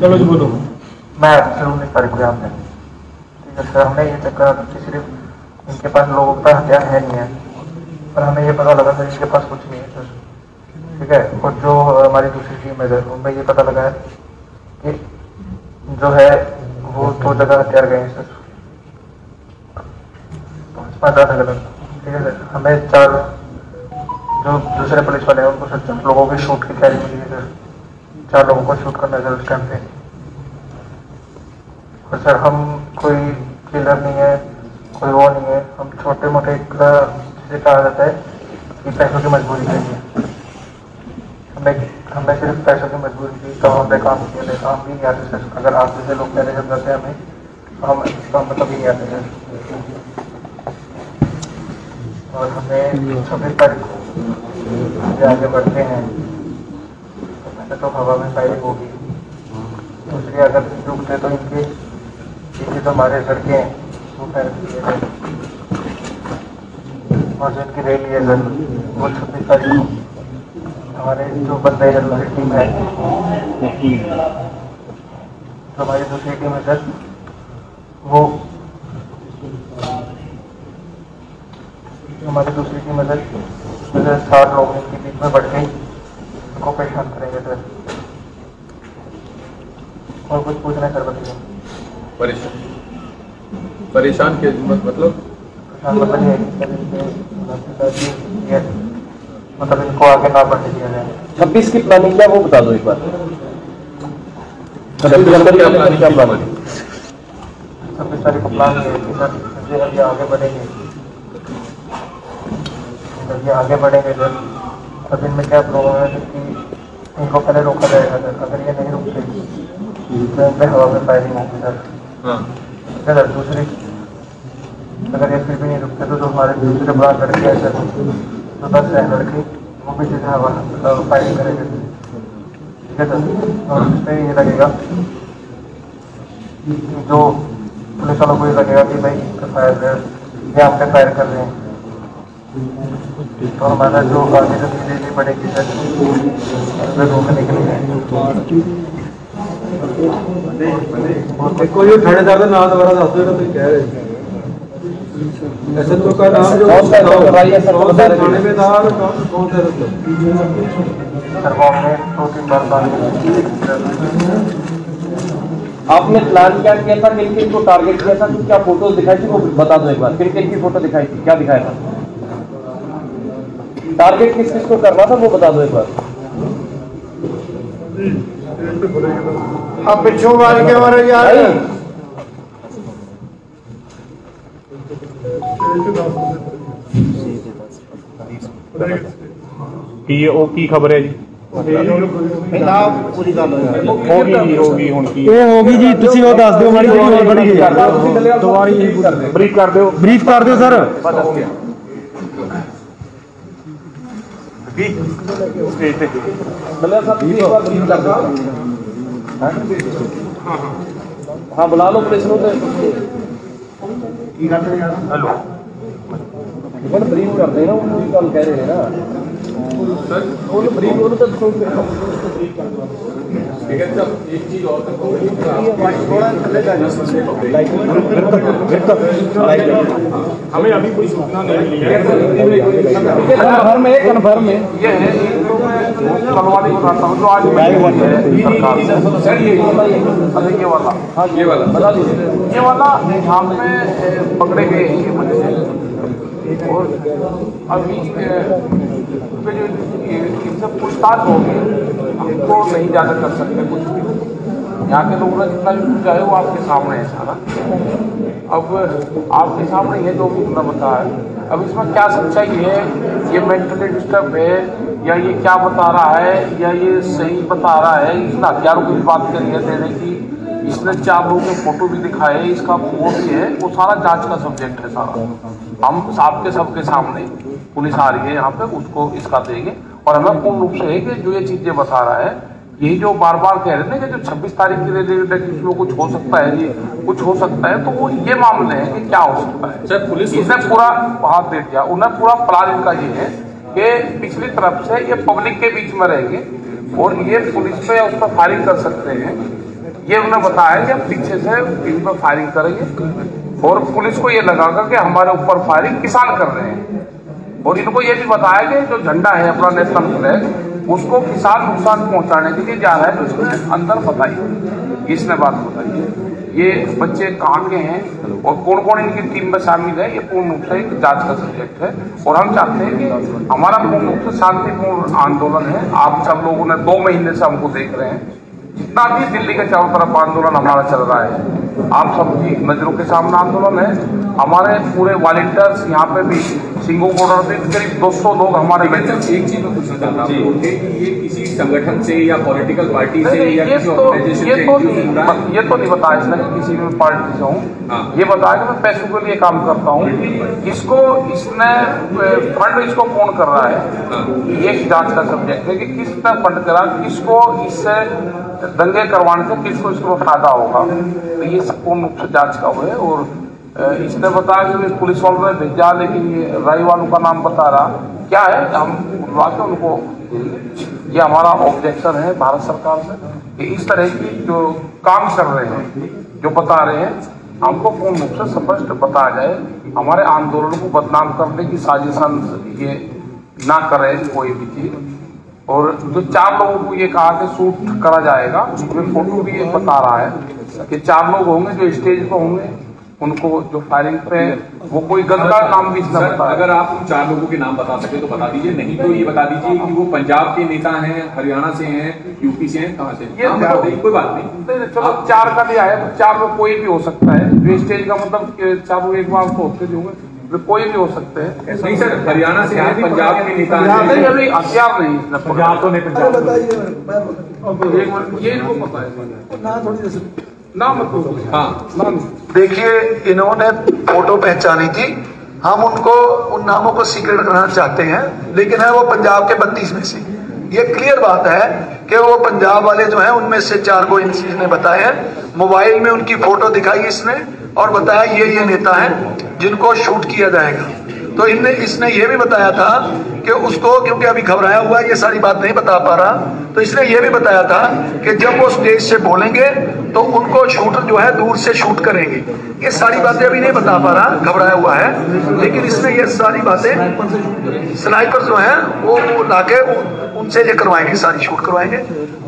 चलो जी बोलो। मैं सर 19 तारीख को यहाँ पे, ठीक है सर। हमने ये चेक करा कि सिर्फ इनके पास लोगों का हथियार है नहीं है, पर हमें ये पता लगा सर इनके पास कुछ नहीं है सर, ठीक है। और जो हमारी दूसरी टीम है सर, उनमें ये पता लगा है कि जो है वो 2 जगह हथियार गए हैं सर, 5 अलग, ठीक है सर। हमें 4 जो दूसरे पुलिस वाले हैं उनको सर 4 लोगों की शूट की तैयारी मिली है सर, 4 लोगों को शूट करना है सर उस टाइम पे। और सर हम कोई किलर नहीं है, कोई वो नहीं है, हम छोटे मोटे जिसे कहा जाता है कि पैसों की मजबूरी नहीं है, हमें सिर्फ पैसों की मजबूरी थी तो हमने काम किया नहीं, काम भी नहीं आते सर। अगर आप जैसे लोग पहले समझाते हैं हमें, हम इसका मतलब ही नहीं आते सर। और हमें 26 तारीख को आगे बढ़ते हैं तो पहले तो हवा में फायरिंग होगी, दूसरी अगर रुकते तो इनके पीछे तो हमारे लड़के हैं वो फायर किए थे, और जो इनकी रैली है सर वो 26 तारीख को हमारे जो बंदे हैं दूसरी टीम है, जो हमारी दूसरी टीम है सर, वो हमारी दूसरी टीम है सर, 60 लोग इनके बीच में बढ़ के उनको परेशान करेंगे सर। और कुछ पूछना है सर बताइए। परेशान के मतलब ये मतलब इनको आगे ना बढ़ने दिया जाए। 26 की प्लानिंग क्या वो बता दो एक बार। 26 जनवरी का क्या प्लान है? 26 तारीख को प्लान है कि सर ये आगे बढ़ेंगे, जब ये आगे बढ़ेंगे सर तब इनमें क्या प्रॉब्लम है कि इनको पहले रोका जाएगा सर। अगर ये नहीं रुकते तो इनमें हवा में फायरिंग होगी सर, ठीक है सर। दूसरी अगर ये फिर भी नहीं रुकते तो जो हमारे दूसरे बड़ा लड़के हैं सर, जो 10 है लड़के, वो भी जैसे हवा फायरिंग करेंगे, ठीक है सर। और उसमें ये लगेगा जो पुलिस वालों को ये लगेगा कि भाई फायर ये आप पे फायर कर रहे हैं, तो हमारा जो आगे जो चीजें पड़ेगी सर उसमें रोकने के लिए। देखो ये थानेदार का नाम दोबारा दस दो तो कह रहे SHO का नाम जो थानेदार कौन सा सर वो हमने 2-3 बार बात आपने प्लान क्या किया था, किन किन को टारगेट किया था, क्या फोटोज दिखाई थी वो बता दो एक बार। किन किन की फोटो दिखाई थी, क्या दिखाया था, टारगेट किस किस को करना था वो बता दो एक बार। अब पिछों वाले के बारे यार की खबर है जी? पूरी गल होगी हुण की ਇਹ ਹੋ ਗਈ ਜੀ, ਤੁਸੀਂ ਉਹ ਦੱਸ ਦਿਓ ਮਾੜੀ ਜਿਹੀ ਹੋਰ ਬੜੀ ਗਈ ਦੁਬਾਰੀ ਬਰੀਫ ਕਰ ਦਿਓ ਸਰ। हाँ बुला लो पुलिस को ब्रीफ कर देना, कल कह रहे हैं ना ब्रीफ ठीक है। जब एक चीज और हमें अभी कोई सूचना नहीं मिली है। कन्फर्म है ये है तलवारी बताता हूँ जो आज ये वाला, हाँ ये वाला बता दीजिए। ये वाला यहाँ पे पकड़े गए हैं ये बच्चे, और अभी इनसे पूछताछ होगी, हमको नहीं ज़्यादा कर सकते कुछ भी। यहाँ के लोगों ने जितना भी पूछा है वो आपके सामने है सारा, अब आपके सामने ये जो उन्होंने बताया। अब इसमें क्या सच्चाई है, ये मेंटली डिस्टर्ब है या ये क्या बता रहा है या ये सही बता रहा है। इसने हथियारों की बात करी है देने की, इसने 4 लोगों के फोटो भी दिखाए, इसका वो भी है, वो सारा जांच का सब्जेक्ट है सारा। हम आपके सबके सामने पुलिस आ रही है यहाँ पे, उसको इसका देंगे और हमें पूर्ण रूप से है कि जो ये चीजें बता रहा है, यही जो बार बार कह रहे हैं कि जो 26 तारीख के रिलेटेड कुछ हो सकता है, ये कुछ हो सकता है, तो वो ये मामले हैं कि क्या हो सकता है। सर पुलिस इसने पूरा हाथ बैठ गया, उन्हें पूरा प्लान इनका ये है कि पिछली तरफ से ये पब्लिक के बीच में रहेंगे और ये पुलिस पे उस पर फायरिंग कर सकते हैं। ये उन्हें बताया कि हम पीछे से इन पर फायरिंग करेंगे और पुलिस को ये लगागा कि हमारे ऊपर फायरिंग किसान कर रहे हैं। और इनको ये भी बताया कि जो झंडा है अपना नेशनल फ्लैग, उसको किसान नुकसान पहुंचाने के लिए जा रहा है, तो इसमें अंदर बताइए, इसने बात बताइए ये बच्चे कहाँ के हैं और कौन कौन इनकी टीम में शामिल है, ये पूर्ण रूप से एक जांच का सब्जेक्ट है। और हम चाहते हैं कि हमारा पूर्ण रूप से शांतिपूर्ण आंदोलन है। आप सब लोगों ने 2 महीने से हमको देख रहे हैं, जितना भी दिल्ली के चारों तरफ आंदोलन हमारा चल रहा है, आप सबकी नजरों के सामने आंदोलन है। हमारे पूरे वॉलंटियर्स यहाँ पे भी सिंगू बॉर्डर पे करीब 200 लोग हमारे बैठे। एक चीज में पूछना चाहता हूँ कि ये किसी संगठन से या पॉलिटिकल पार्टी से या किसी ऑर्गेनाइजेशन से ये तो नहीं बताया इसने कि किसी भी पार्टी से हूँ। ये बताया कि मैं पैसों के लिए काम करता हूँ। इसने फंड इसको कौन कर रहा है, ये जांच का सब्जेक्ट है कि किसने फंड करा, किसको इससे दंगे करवाने से किसको इसको फायदा होगा, तो ये पूर्ण रूप से जांच का हुआ है। और इसने बताया कि पुलिस वालों ने भेजा, लेकिन ये राय वालों का नाम बता रहा क्या है, हम बुलवा के उनको, ये हमारा ऑब्जेक्शन है भारत सरकार से कि इस तरह की जो काम कर रहे हैं, जो बता रहे हैं, हमको पूर्ण रूप से स्पष्ट बताया जाए। हमारे आंदोलन को बदनाम करने की साजिशन ये ना करे कोई भी चीज। और जो 4 लोगों को ये कहा कि शूट करा जाएगा, उसमें फोटो भी ये बता रहा है कि 4 लोग होंगे जो स्टेज पर होंगे, उनको जो फायरिंग पे वो कोई गलत नाम भी इसने बताया। अगर आप 4 लोगों के नाम बता सके तो बता दीजिए, नहीं तो ये बता दीजिए कि वो पंजाब के नेता हैं, हरियाणा से हैं, यूपी से हैं, कहाँ से? ये कोई बात नहीं, चलो 4 का लिया है, 4 में कोई भी हो सकता है। जो स्टेज का मतलब 4 लोग एक बार तो होते होंगे, कोई भी हो सकते हैं। नहीं सर, हरियाणा से हैं, पंजाब के नेता नहीं, अभी हथियार नहीं, पंजाब तो नहीं, पंजाब ये इनको पता है ना, मतलब हाँ। देखिए, इन्होंने फोटो पहचानी थी, हम उनको उन नामों को सीक्रेट करना चाहते हैं, लेकिन है वो पंजाब के 32 में से। ये क्लियर बात है कि वो पंजाब वाले जो हैं उनमें से 4 को इन चीज ने बताए हैं। मोबाइल में उनकी फोटो दिखाई इसने और बताया ये नेता हैं जिनको शूट किया जाएगा। तो इसने ये भी बताया था कि उसको, क्योंकि अभी घबराया हुआ ये सारी बात नहीं बता पा रहा, तो इसने ये भी बताया था कि जब वो स्टेज से बोलेंगे तो उनको शूटर जो है दूर से शूट करेंगे। ये सारी बातें अभी नहीं बता पा रहा, घबराया हुआ है, लेकिन इसने ये सारी बातें स्नाइपर जो है वो लाके उनसे ये करवाएंगे, सारी शूट करवाएंगे।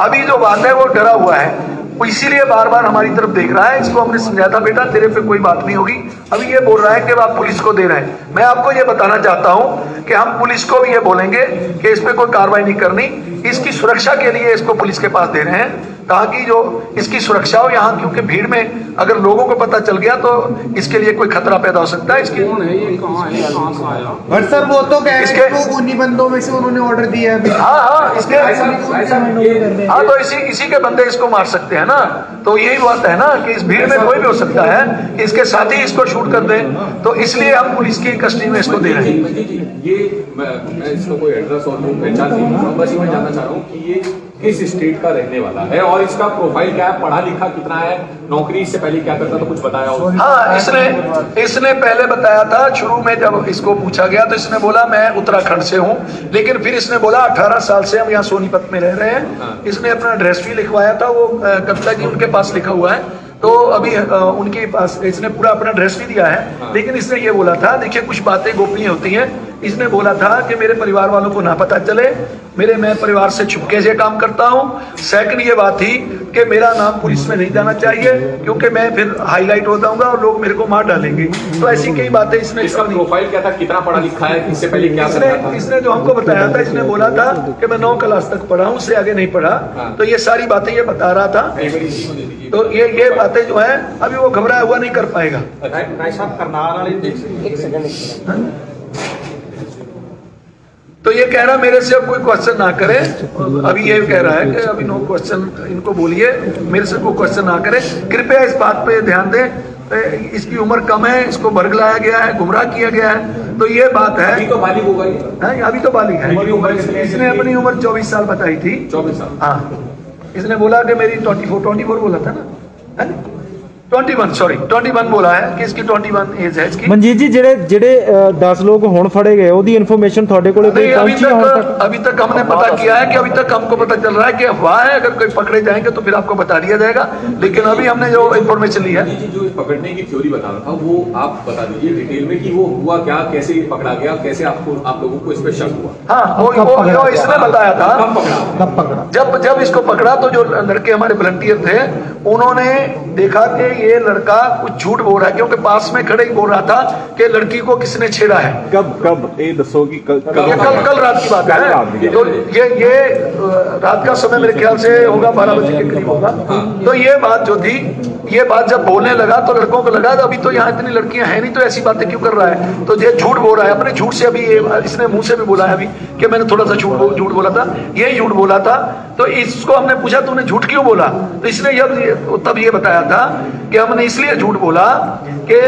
अभी जो बात है वो डरा हुआ है, वो इसीलिए बार बार हमारी तरफ देख रहा है। इसको हमने समझाया था, बेटा तेरे पे कोई बात नहीं होगी। अभी ये बोल रहा है कि आप पुलिस को दे रहे हैं। मैं आपको ये बताना चाहता हूं कि हम पुलिस को भी ये बोलेंगे कि इस पे कोई कार्रवाई नहीं करनी, इसकी सुरक्षा के लिए इसको पुलिस के पास दे रहे हैं ताकि जो इसकी सुरक्षा हो यहाँ, क्योंकि भीड़ में अगर लोगों को पता चल गया तो इसके लिए कोई खतरा पैदा हो सकता है। इसकी बट सर वो तो कह रहे हैं कि उन्हीं बंदों में से उन्होंने ऑर्डर दिया है। हाँ, तो इसी के बंदे इसको मार सकते हैं ना। तो यही बात है ना कि इस भीड़ में कोई भी हो सकता है कि इसके साथ ही इसको शूट कर दे, तो इसलिए हम पुलिस की कस्टडी में इसको दे रहे हैं। ये मैं इसको कोई एड्रेस और पहचान नहीं हूँ, बस मैं जानना चाह रहा हूँ कि ये किस स्टेट का रहने वाला है और इसका प्रोफाइल क्या है, पढ़ा लिखा कितना है, नौकरी इससे पहले क्या करता था, कुछ बताया हो? हाँ, इसने पहले बताया था। शुरू में जब इसको पूछा गया तो इसने बोला मैं उत्तराखंड से हूँ, लेकिन फिर इसने बोला 18 साल से हम यहाँ सोनीपत में रह रहे हैं। इसने अपना एड्रेस भी लिखवाया था, वो कविता जी उनके पास लिखा हुआ है, तो अभी उनके पास इसने पूरा अपना एड्रेस भी दिया है। लेकिन इसने ये बोला था, देखिए कुछ बातें गोपनीय होती हैं, इसने बोला था कि मेरे परिवार वालों को ना पता चले, मैं परिवार से छुपके से काम करता हूँ। सेकंड ये बात थी कि मेरा नाम पुलिस में नहीं जाना चाहिए क्योंकि मैं फिर हाईलाइट हो जाऊंगा और लोग मेरे को मार डालेंगे। तो ऐसी कई बातें इसने। इसका प्रोफाइल क्या था, कितना पढ़ा लिखा है, इससे पहले क्या करता था? इसने जो हमको बताया था, इसने बोला था कि मैं 9 क्लास तक पढ़ा हूँ, उससे आगे नहीं पढ़ा। तो ये सारी बातें ये बता रहा था। तो ये बातें जो है अभी वो घबराया हुआ नहीं कर पाएगा। तो ये कह रहा मेरे से अब कोई क्वेश्चन ना करे। अभी ये कह रहा है कि अभी नो क्वेश्चन, इनको बोलिए मेरे से कोई क्वेश्चन ना करे। कृपया इस बात पे ध्यान दें, इसकी उम्र कम है, इसको बरगलाया गया है, गुमराह किया गया है। तो ये बात है। अभी तो बालिग होगा ये। अभी तो बालिग है। इसने अपनी उम्र 24 साल बताई थी। 24 साल। हाँ, इसने बोला कि मेरी 24 बोला था ना, 21 बोला है कि इसकी 21 एज है इसकी। मनजीत जी, ਜਿਹੜੇ 10 लोग हुण फड़े गए ਉਹਦੀ इन्फॉर्मेशन ਤੁਹਾਡੇ ਕੋਲੇ नहीं, अभी तक हमने पता किया है कि अभी तक हमको पता चल रहा है कि अफवाह है, अगर कोई पकड़े जाएंगे तो फिर आपको बता दिया जाएगा, लेकिन अभी हमने जो इन्फॉर्मेशन ली है। जी, जो पकड़ने की थ्योरी बता रहा था वो आप बता दीजिए डिटेल में कि वो हुआ क्या, कैसे पकड़ा गया, कैसे आप लोगों को इस पर शक हुआ। हाँ, वो इसने बताया था। कब पकड़ा? जब इसको पकड़ा तो जो लड़के हमारे वॉलंटियर थे उन्होंने देखा कि ये लड़का कुछ झूठ बोल रहा है, क्योंकि पास में खड़े ही बोल रहा था कि लड़की को किसने छेड़ा है। कब ये दसो कि कल रात की बात है। तो ये रात का समय मेरे ख्याल से होगा 12 बजे के करीब होगा। तो ये बात जो थी, ये बात जब बोलने लगा तो लड़कों को लगा अभी तो यहाँ इतनी लड़कियां हैं नहीं, तो ऐसी बातें क्यों कर रहा है। तो ये झूठ बोल रहा है, अपने झूठ से अभी इसने मुंह से भी बोला है अभी कि मैंने थोड़ा सा झूठ बोला था, ये झूठ बोला था। तो इसको हमने पूछा तूने झूठ क्यों बोला, तो इसने तब ये बताया था कि हमने इसलिए झूठ बोला कि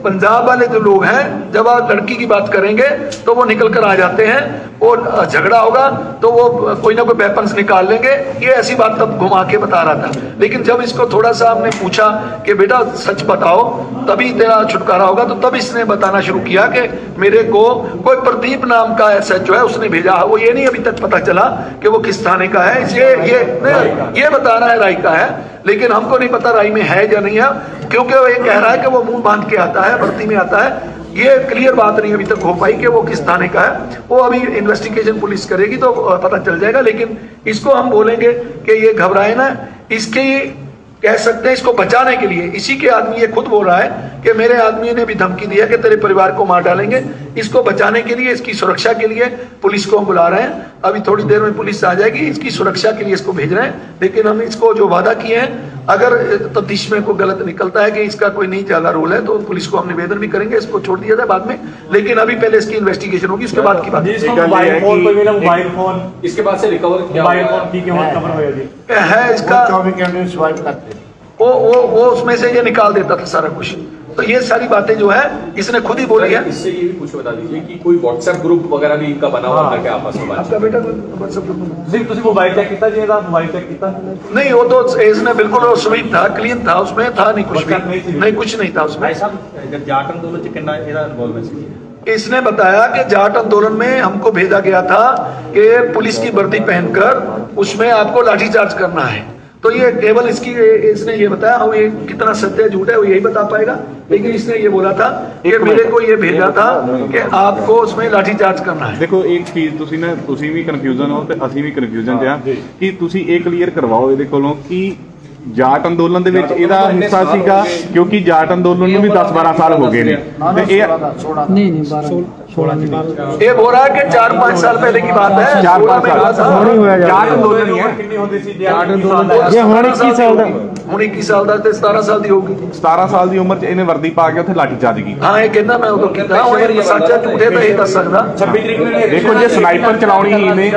पंजाब वाले जो लोग हैं जब आप लड़की की बात करेंगे तो वो निकल कर आ जाते हैं, और झगड़ा होगा तो वो कोई ना कोई वेपन्स निकाल लेंगे। ये ऐसी बात तब घुमा के बता रहा था। लेकिन जब इसको थोड़ा सा हमने पूछा कि बेटा सच बताओ तभी तेरा छुटकारा होगा, तो तब इसने बताना शुरू किया कि मेरे को कोई प्रदीप नाम का एसएचओ है उसने भेजा। वो ये नहीं अभी तक पता चला कि वो किस थाने का है, ये बता रहा है राय का है, लेकिन हमको नहीं पता राय में है या नहीं है, क्योंकि वो ये कह रहा है कि वो मुंह बांध के आता है, भर्ती में आता है। ये क्लियर बात नहीं अभी तक हो पाई कि वो किस थाने का है। वो अभी इन्वेस्टिगेशन पुलिस करेगी तो पता चल जाएगा। लेकिन इसको हम बोलेंगे कि ये घबराए ना, इसके कह सकते हैं इसको बचाने के लिए इसी के आदमी ये खुद बोल रहा है कि मेरे आदमी ने भी धमकी दिया कि तेरे परिवार को मार डालेंगे। इसको बचाने के लिए, इसकी सुरक्षा के लिए पुलिस को हम बुला रहे हैं। अभी थोड़ी देर में पुलिस आ जाएगी, इसकी सुरक्षा के लिए इसको भेज रहे हैं। लेकिन हम इसको जो वादा किए हैं, अगर तफ्तीश में कोई गलत निकलता है कि इसका कोई नहीं ज्यादा रोल है तो पुलिस को हम निवेदन भी करेंगे, इसको छोड़ दिया जाए बाद में। लेकिन अभी पहले इसकी इन्वेस्टिगेशन होगी, उसके बाद की बात। मोबाइल फोन इसके बाद से रिकवर किया है इसका, 24 घंटे स्वाइप करते वो उसमें से ये निकाल देता था सारा कुछ। तो ये सारी बातें जो है इसने खुद ही बोली है। इससे ये भी कुछ बता दीजिए कि कोई व्हाट्सएप ग्रुप वगैरह भी इनका बना हुआ था क्या आपस में? आपका बेटा व्हाट्सएप ग्रुप ਤੁਸੀਂ ਮੋਬਾਈਲ ਚੈੱਕ ਕੀਤਾ ਜੀ, ਇਹਦਾ ਮੋਬਾਈਲ ਚੈੱਕ ਕੀਤਾ? नहीं, वो तो इसने बिल्कुल स्वीप था, क्लीन था, उसमें था नहीं कुछ भी, नहीं कुछ नहीं था उसमें। ਜਾਟ ਅੰਦੋਲਨ ਚ ਕਿੰਨਾ ਇਹਦਾ ਇਨਵੋਲਵਮੈਂਟ ਸੀ? इसने बताया कि जाट आंदोलन में हमको भेजा गया था कि पुलिस की वर्दी पहनकर उसमें आपको लाठीचार्ज करना है। तो ये केवल इसने ये बताया, हम ये कितना सत्य झूठ है वो यही बता पाएगा। लेकिन इसने ये बोला था कि मेरे को ये भेजा था कि आपको उसमें लाठीचार्ज करना है। देखो एक चीज ਤੁਸੀਂ ਵੀ ਕਨਫਿਊਜ਼ਨ ਹੋ ਤੇ ਅਸੀਂ ਵੀ ਕਨਫਿਊਜ਼ਨ ਤੇ ਆ ਕਿ ਤੁਸੀਂ ਇਹ ਕਲੀਅਰ ਕਰਵਾਓ ਇਹਦੇ ਕੋਲੋਂ ਕਿ ਜਾਟ ਅੰਦੋਲਨ ਦੇ ਵਿੱਚ ਇਹਦਾ ਹਿੱਸਾ ਸੀਗਾ, ਕਿਉਂਕਿ ਜਾਟ ਅੰਦੋਲਨ ਨੂੰ ਵੀ 10-12 ਸਾਲ ਹੋ ਗਏ ਨੇ ਤੇ ਇਹ नहीं 16 ये बोल रहा है कि 4-5 साल पहले की बात है। 4-5 साल ਜਾਟ ਅੰਦੋਲਨ ਨਹੀਂ ਹੈ। ਕਿੰਨੀ ਹੁੰਦੀ ਸੀ ਜਾਟ ਅੰਦੋਲਨ? ये ਹੁਣ 21 साल ਦਾ, ਹੁਣ 21 ਸਾਲ ਦਾ ਤੇ 17 ਸਾਲ ਦੀ ਹੋਊਗੀ। 17 ਸਾਲ ਦੀ ਉਮਰ 'ਚ ਇਹਨੇ ਵਰਦੀ ਪਾ ਕੇ ਉੱਥੇ ਲਾਠੀਚਾਰਜ ਕੀਤੀ। ਹਾਂ, ਇਹ ਕਹਿੰਦਾ ਮੈਂ ਉਦੋਂ ਕੀਤਾ। ਹੁਣ ਇਹ ਸੱਚਾ ਝੂਠੇ ਤਾਂ ਇਹ ਦੱਸ ਸਕਦਾ। 26 ਤਰੀਕ ਨੂੰ ਦੇਖੋ ਜੇ ਸਨਾਈਪਰ ਚਲਾਉਣੀ ਹੀ ਇਹਨੇ,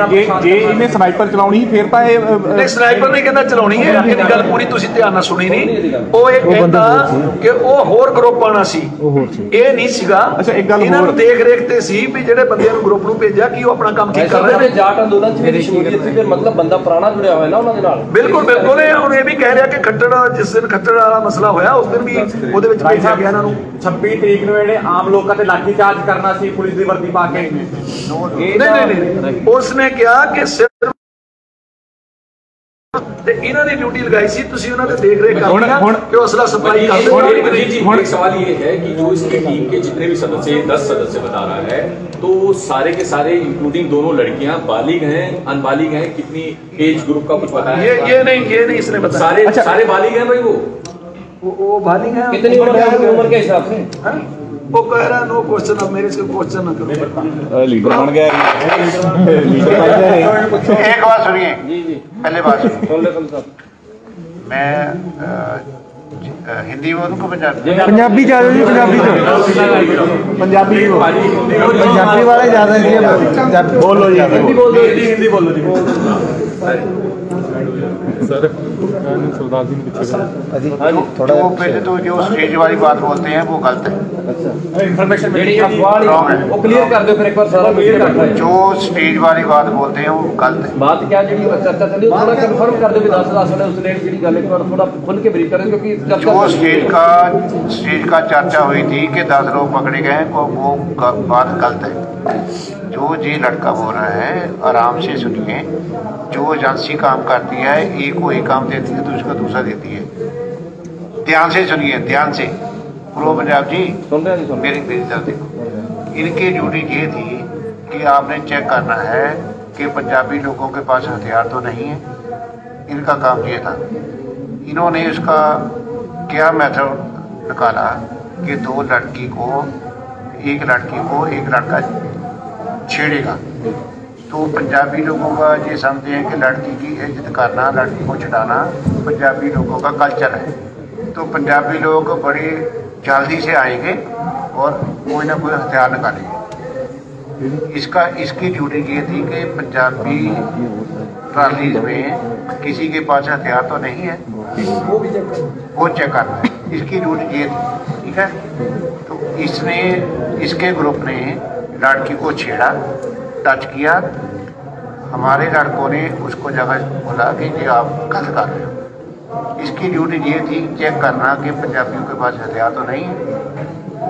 ਜੇ ਇਹਨੇ ਸਨਾਈਪਰ ਚਲਾਉਣੀ ਸੀ ਫਿਰ ਤਾਂ ਇਹ ਨਹੀਂ, ਸਨਾਈਪਰ ਨਹੀਂ ਕਹਿੰਦਾ ਚਲਾਉਣੀ ਹੈ। ਇਹਦੀ ਗੱਲ ਪੂਰੀ ਤੁਸੀਂ ਧਿਆਨ ਨਾਲ ਸੁਣੀ ਨਹੀਂ। ਉਹ ਇਹ ਕਹਿੰਦਾ ਕਿ ਉਹ ਹੋਰ ਗਰੁੱਪ ਆਣਾ ਸੀ, ਇਹ ਨਹੀਂ ਸੀਗਾ। ਅੱਛਾ, ਇੱਕ ਗੱਲ ਇਹਨਾਂ ਨੂੰ ਹੋਰ, ਦੇਖ ਰੇਖ ਤੇ ਸੀ ਵੀ ਜਿਹੜੇ ਬੰਦਿਆਂ ਨੂੰ ਗਰੁੱਪ ਨੂੰ ਭੇਜਿਆ ਕਿ ਉਹ ਆਪਣਾ ਕੰਮ ਠੀਕ ਕਰ ਰਹੇ ਨੇ। ਜਾਟ ਅੰਦੋਲਨ ਚ ਮੇਰੀ ਸ਼ਮੂਲੀਅਤ ਸੀ, ਫਿਰ ਮਤਲਬ ਬੰਦਾ ਪੁਰਾਣਾ ਜੁੜਿਆ ਹੋਇਆ ਨਾ ਉਹਨਾਂ ਦੇ ਨਾਲ। ਬਿਲਕੁਲ ਬਿਲਕੁਲ। ਇਹ ਹੁਣ ਇਹ ਵੀ ਕਹਿ ਰਿਹਾ ਕਿ ਖੱਟੜ, ਜਿਸ ਦਿਨ ਖੱਟੜ ਵਾਲਾ ਮਸਲਾ ਹੋਇਆ ਉਸ ਦਿਨ ਵੀ ਉਹਦੇ ਵਿੱਚ ਭੇਜਿਆ ਗਿਆ ਇਹਨਾਂ ਨੂੰ। 26 ਤਰੀਕ ਨੂੰ ਇਹਨੇ ਆਮ ਲੋਕਾਂ ਤੇ ਲਾਠੀ ਚਾਰਜ ਕਰਨਾ ਸੀ ਪੁਲਿਸ ਦੀ ਵਰਦੀ ਪਾ ਕੇ। ਨਹੀਂ, ਉਸਨੇ ਕਿਹਾ ਕਿ ਸਿਰਫ ਤੇ ਇਹਨਾਂ ਦੀ ਡਿਊਟੀ ਲਗਾਈ ਸੀ, ਤੁਸੀਂ ਉਹਨਾਂ ਦੇ ਦੇਖ ਰੇਖ ਕਰਨੀ ਆ ਕਿ ਅਸਲਾ सप्लाई करते। एक सवाल ये है कि जो इसकी टीम के जितने भी सदस्य 10 सदस्य बता रहा है, तो सारे के सारे इंक्लूडिंग दोनों लड़कियां बालिग हैं, अनबालिग हैं, कितनी एज ग्रुप का कुछ पता है? ये नहीं इसने बताया। सारे बालिग हैं भाई? वो बालिग हैं। कितनी उम्र के हिसाब से? वो कह रहा है नो क्वेश्चन, अब मेरे से क्वेश्चन ना करो। लीडर बन गया एक बात सुनिए, पहले बात सुनिए। मैं हिंदी बोलूं को पंजाबी ज्यादा जी, पंजाबी वाले ज्यादा जी। बोलो जी, हिंदी बोलो जी। जो पहले तो जो स्टेज वाली बात बोलते हैं वो गलत है। इन्फॉर्मेशन Wrong है। वो क्लियर कर दो फिर एक बार सारा क्लियर कर दो। जो स्टेज वाली बात बोलते हैं वो गलत है। बात क्या जी चर्चा चली थोड़ा कंफर्म कर दो भी 10 ने उस लेडी जी गल एक बार थोड़ा खुल के ब्रीफ करें क्योंकि जो स्टेज का चर्चा हुई थी कि 10 लोग पकड़े गए वो बात गलत है। जो ये लड़का बोल रहा है आराम से सुनिए। जो एजेंसी काम करती है एक को एक काम देती है दूसरे को दूसरा देती है। ध्यान से सुनिए, ध्यान से। प्रो पंजाब जी मेरी तरफ देखो। इनकी ड्यूटी ये थी कि आपने चेक करना है कि पंजाबी लोगों के पास हथियार तो नहीं है। इनका काम ये था। इन्होंने उसका क्या मेथड निकाला कि एक लड़का छेड़ेगा तो पंजाबी लोगों का ये समझते हैं कि लड़की की इज्जत करना, लड़की को छुड़ाना पंजाबी लोगों का कल्चर है। तो पंजाबी लोग बड़े जल्दी से आएंगे और कोई ना कोई हथियार निकालेंगे। इसकी ड्यूटी ये थी कि पंजाबी ट्रालीज में किसी के पास हथियार तो नहीं है, वो चेक करना है। इसकी ड्यूटी ये थी, ठीक है। तो इसके ग्रुप ने लड़की को छेड़ा, टच किया। हमारे लड़कों ने उसको जगह बोला कि ये आप गलत कर रहे हो। इसकी ड्यूटी ये थी चेक करना कि पंजाबियों के पास हथियार तो नहीं है,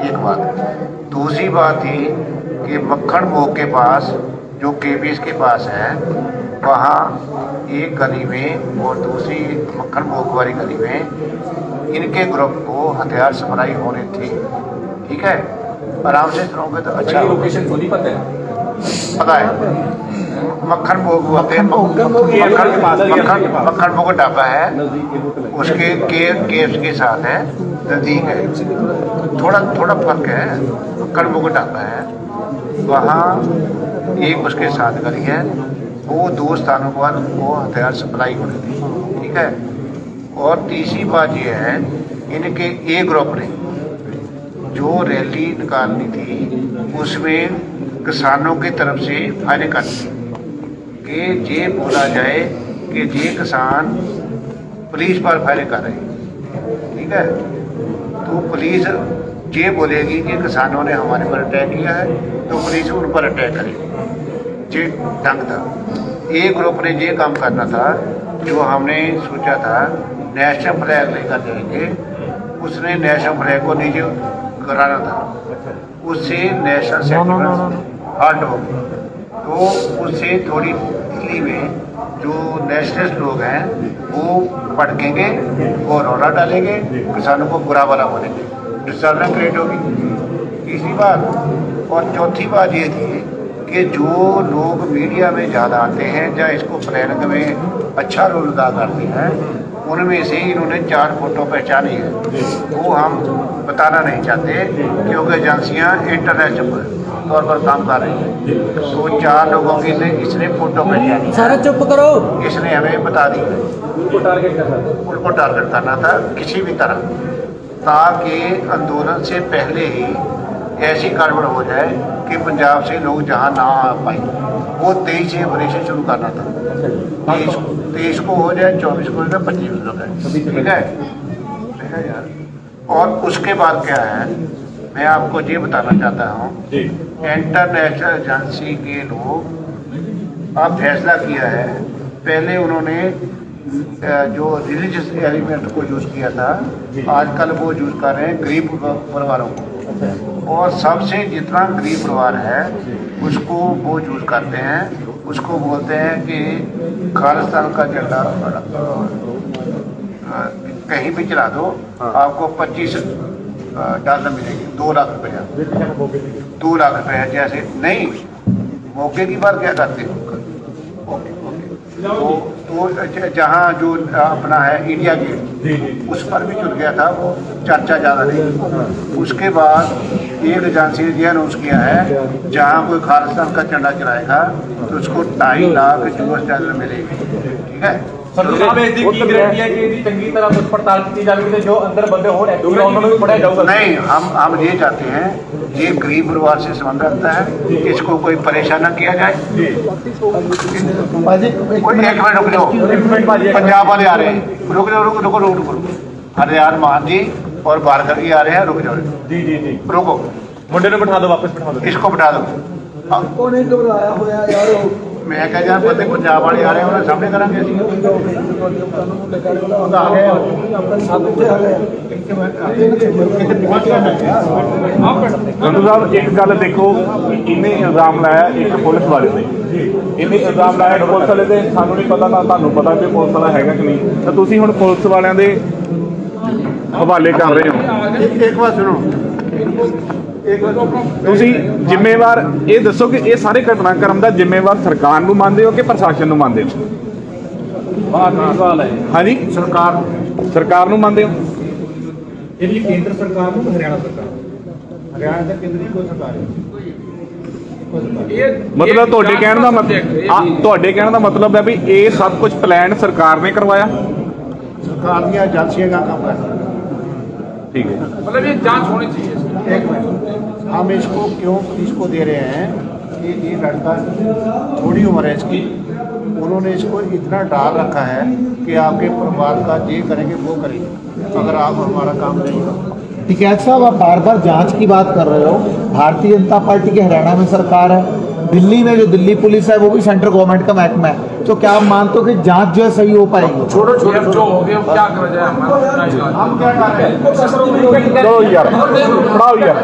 एक बात। दूसरी बात थी कि मक्खन भोग के पास जो केबीएस के पास है वहाँ एक गली में और दूसरी मक्खन भोग वाली गली में इनके ग्रुप को हथियार सप्लाई होने थे, ठीक है। आराम से सुनोगे तो अच्छा। लोकेशन खुद ही पता है मक्खन भोग बोलते हैं। मक्खन भोग ढाबा है, उसके केव्स के साथ है, नजदीक है। थोड़ा फर्क है। मक्खन भोग ढाबा है, वहाँ एक उसके साथ गली है। वो 2 स्थानों पर वो हथियार सप्लाई होने थी, ठीक है। और तीसरी बात ये है इनके ए ग्रुप ने जो रैली निकालनी थी उसमें किसानों की तरफ से फायरिंग करनी कि ये बोला जाए कि ये किसान पुलिस पर फायरिंग कर रहे हैं, ठीक है। तो पुलिस ये बोलेगी कि किसानों ने हमारे पर अटैक किया है तो पुलिस उन पर अटैक करेगी। ये ढंग था। ए ग्रुप ने ये काम करना था जो हमने सोचा था नेशनल फ्लैग लेकर जाएंगे, उसने नेशनल फ्लैग को नीचे कराना था, उससे नेशनल सेंटिमेंट हर्ट हो गई। तो उससे थोड़ी दिल्ली में जो नेशनलिस्ट लोग हैं वो भड़केंगे और रोना डालेंगे, किसानों को बुरा भला बोलेंगे, डिस्टर्बेंस क्रिएट होगी। तीसरी बात और चौथी बात ये थी कि जो लोग मीडिया में ज़्यादा आते हैं या इसको प्लानिंग में अच्छा रोल अदा करते हैं उनमें से इन्होंने 4 फोटो पहचानी है। वो हम बताना नहीं चाहते क्योंकि एजेंसियाँ इंटरनेशनल तौर पर काम कर रही हैं। तो 4 लोगों की इसने फोटो पहचानी, सारा चुप करो, इसने हमें बता दी है। उनको टारगेट करना था किसी भी तरह, ताकि आंदोलन से पहले ही ऐसी गड़बड़ हो जाए कि पंजाब से लोग जहाँ ना आ पाए। वो 23 से ऑपरेशन शुरू करना था। 23 को हो जाए, 24 को हो जाए, 25 को हो जाए, ठीक है यार। और उसके बाद क्या है मैं आपको ये बताना चाहता हूँ, इंटरनेशनल एजेंसी के लोग अब फैसला किया है। पहले उन्होंने जो रिलीजियस एलिमेंट को यूज़ किया था, आजकल वो यूज़ कर रहे हैं गरीब परिवारों को। और सबसे जितना गरीब परिवार है उसको वो यूज़ करते हैं, उसको बोलते हैं कि खालिस्तान का झंडा कहीं भी चला दो, आपको $25 मिलेंगे, 2 लाख रुपया, 2 लाख रुपया। जैसे नहीं मौके की बात क्या करते हो, तो जहाँ जो अपना है इंडिया गेट उस पर भी चुन गया था, वो चर्चा ज़्यादा नहीं। उसके बाद एक एजेंसी ने यह अनाउंस किया है जहाँ कोई खालिस्तान का झंडा चलाएगा तो उसको $2.5 लाख मिलेगी, ठीक है। चंगी तरह पड़ताल की जाएगी, जो अंदर बंदे हो उन्होंने भी पढ़ाया जाऊंगा। नहीं, हम ये चाहते हैं ये गरीब परिवार से संबंध रखता है, इसको कोई परेशान न किया जाए। कोई एक मिनट रुक जाओ, पंजाब वाले आ रहे हैं, रुक जाओ, रुको रुको रुको रुको, हरियाण मान जी और बारकर जी आ रहे हैं, रुक जाओ जी जी जी, रुको, मुंडे ने बिठा दो, वापस बिठा दो, इसको बिठा दो। कौन घबराया होया यार, मैं कह जा बंदे पंजाब वाले आ रहे हैं, उन्हें सामने करांगे संधू साहब एक गल देखो, इन्हें इल्जाम लाया एक पुलिस वाले ने, इन्हें इल्जाम लाया पुलिस वाले ने, सानू नहीं पता ना तुहानू पता कि पुलिस वाला है कि नहीं, तो तुसीं हुण पुलिस वालियां दे हवाले कर रहे हो। एक बात सुनो, ਤੁਸੀਂ ਜ਼ਿੰਮੇਵਾਰ ਇਹ ਦੱਸੋ ਕਿ ਇਹ ਸਾਰੇ ਘਟਨਾਕ੍ਰਮ ਦਾ ਜ਼ਿੰਮੇਵਾਰ ਸਰਕਾਰ ਨੂੰ ਮੰਨਦੇ ਹੋ ਕਿ ਪ੍ਰਸ਼ਾਸਨ ਨੂੰ ਮੰਨਦੇ ਹੋ? सवाल है। ਹਾਂਜੀ, ਸਰਕਾਰ ਨੂੰ ਮੰਨਦੇ ਹੋ? ਇਹ ਵੀ ਕੇਂਦਰ ਸਰਕਾਰ ਨੂੰ, ਹਰਿਆਣਾ ਸਰਕਾਰ, हरियाणा से केंद्रीय कोई सरकार है। ਮਤਲਬ ਤੁਹਾਡੇ ਕਹਿਣ ਦਾ ਮਤਲਬ, ਤੁਹਾਡੇ ਕਹਿਣ ਦਾ ਮਤਲਬ ਹੈ ਵੀ ਇਹ ਸਭ ਕੁਝ ਪਲਾਨ ਸਰਕਾਰ ਨੇ ਕਰਵਾਇਆ? सरकार की एजेंसियां का काम करती है। ठीक है, मतलब ये जांच होनी चाहिए। एक मिनट, हम इसको क्यों पुलिस को दे रहे हैं कि ये लड़का थोड़ी उम्र है इसकी, उन्होंने इसको इतना डाल रखा है कि आपके परिवार का ये करेंगे वो करेंगे अगर आप हमारा काम नहीं करो। टिकैत साहब, आप बार बार जांच की बात कर रहे हो, भारतीय जनता पार्टी की हरियाणा में सरकार है, दिल्ली में जो दिल्ली पुलिस है वो भी सेंट्रल गवर्नमेंट का महकमा है, तो क्या आप मानते हो कि जांच जो है सही हो पाएगी? छोड़ो छोड़ो, जो हो गया क्या करा जाए, हम क्या कर रहे हैं? चलो यार, पढ़ाओ यार।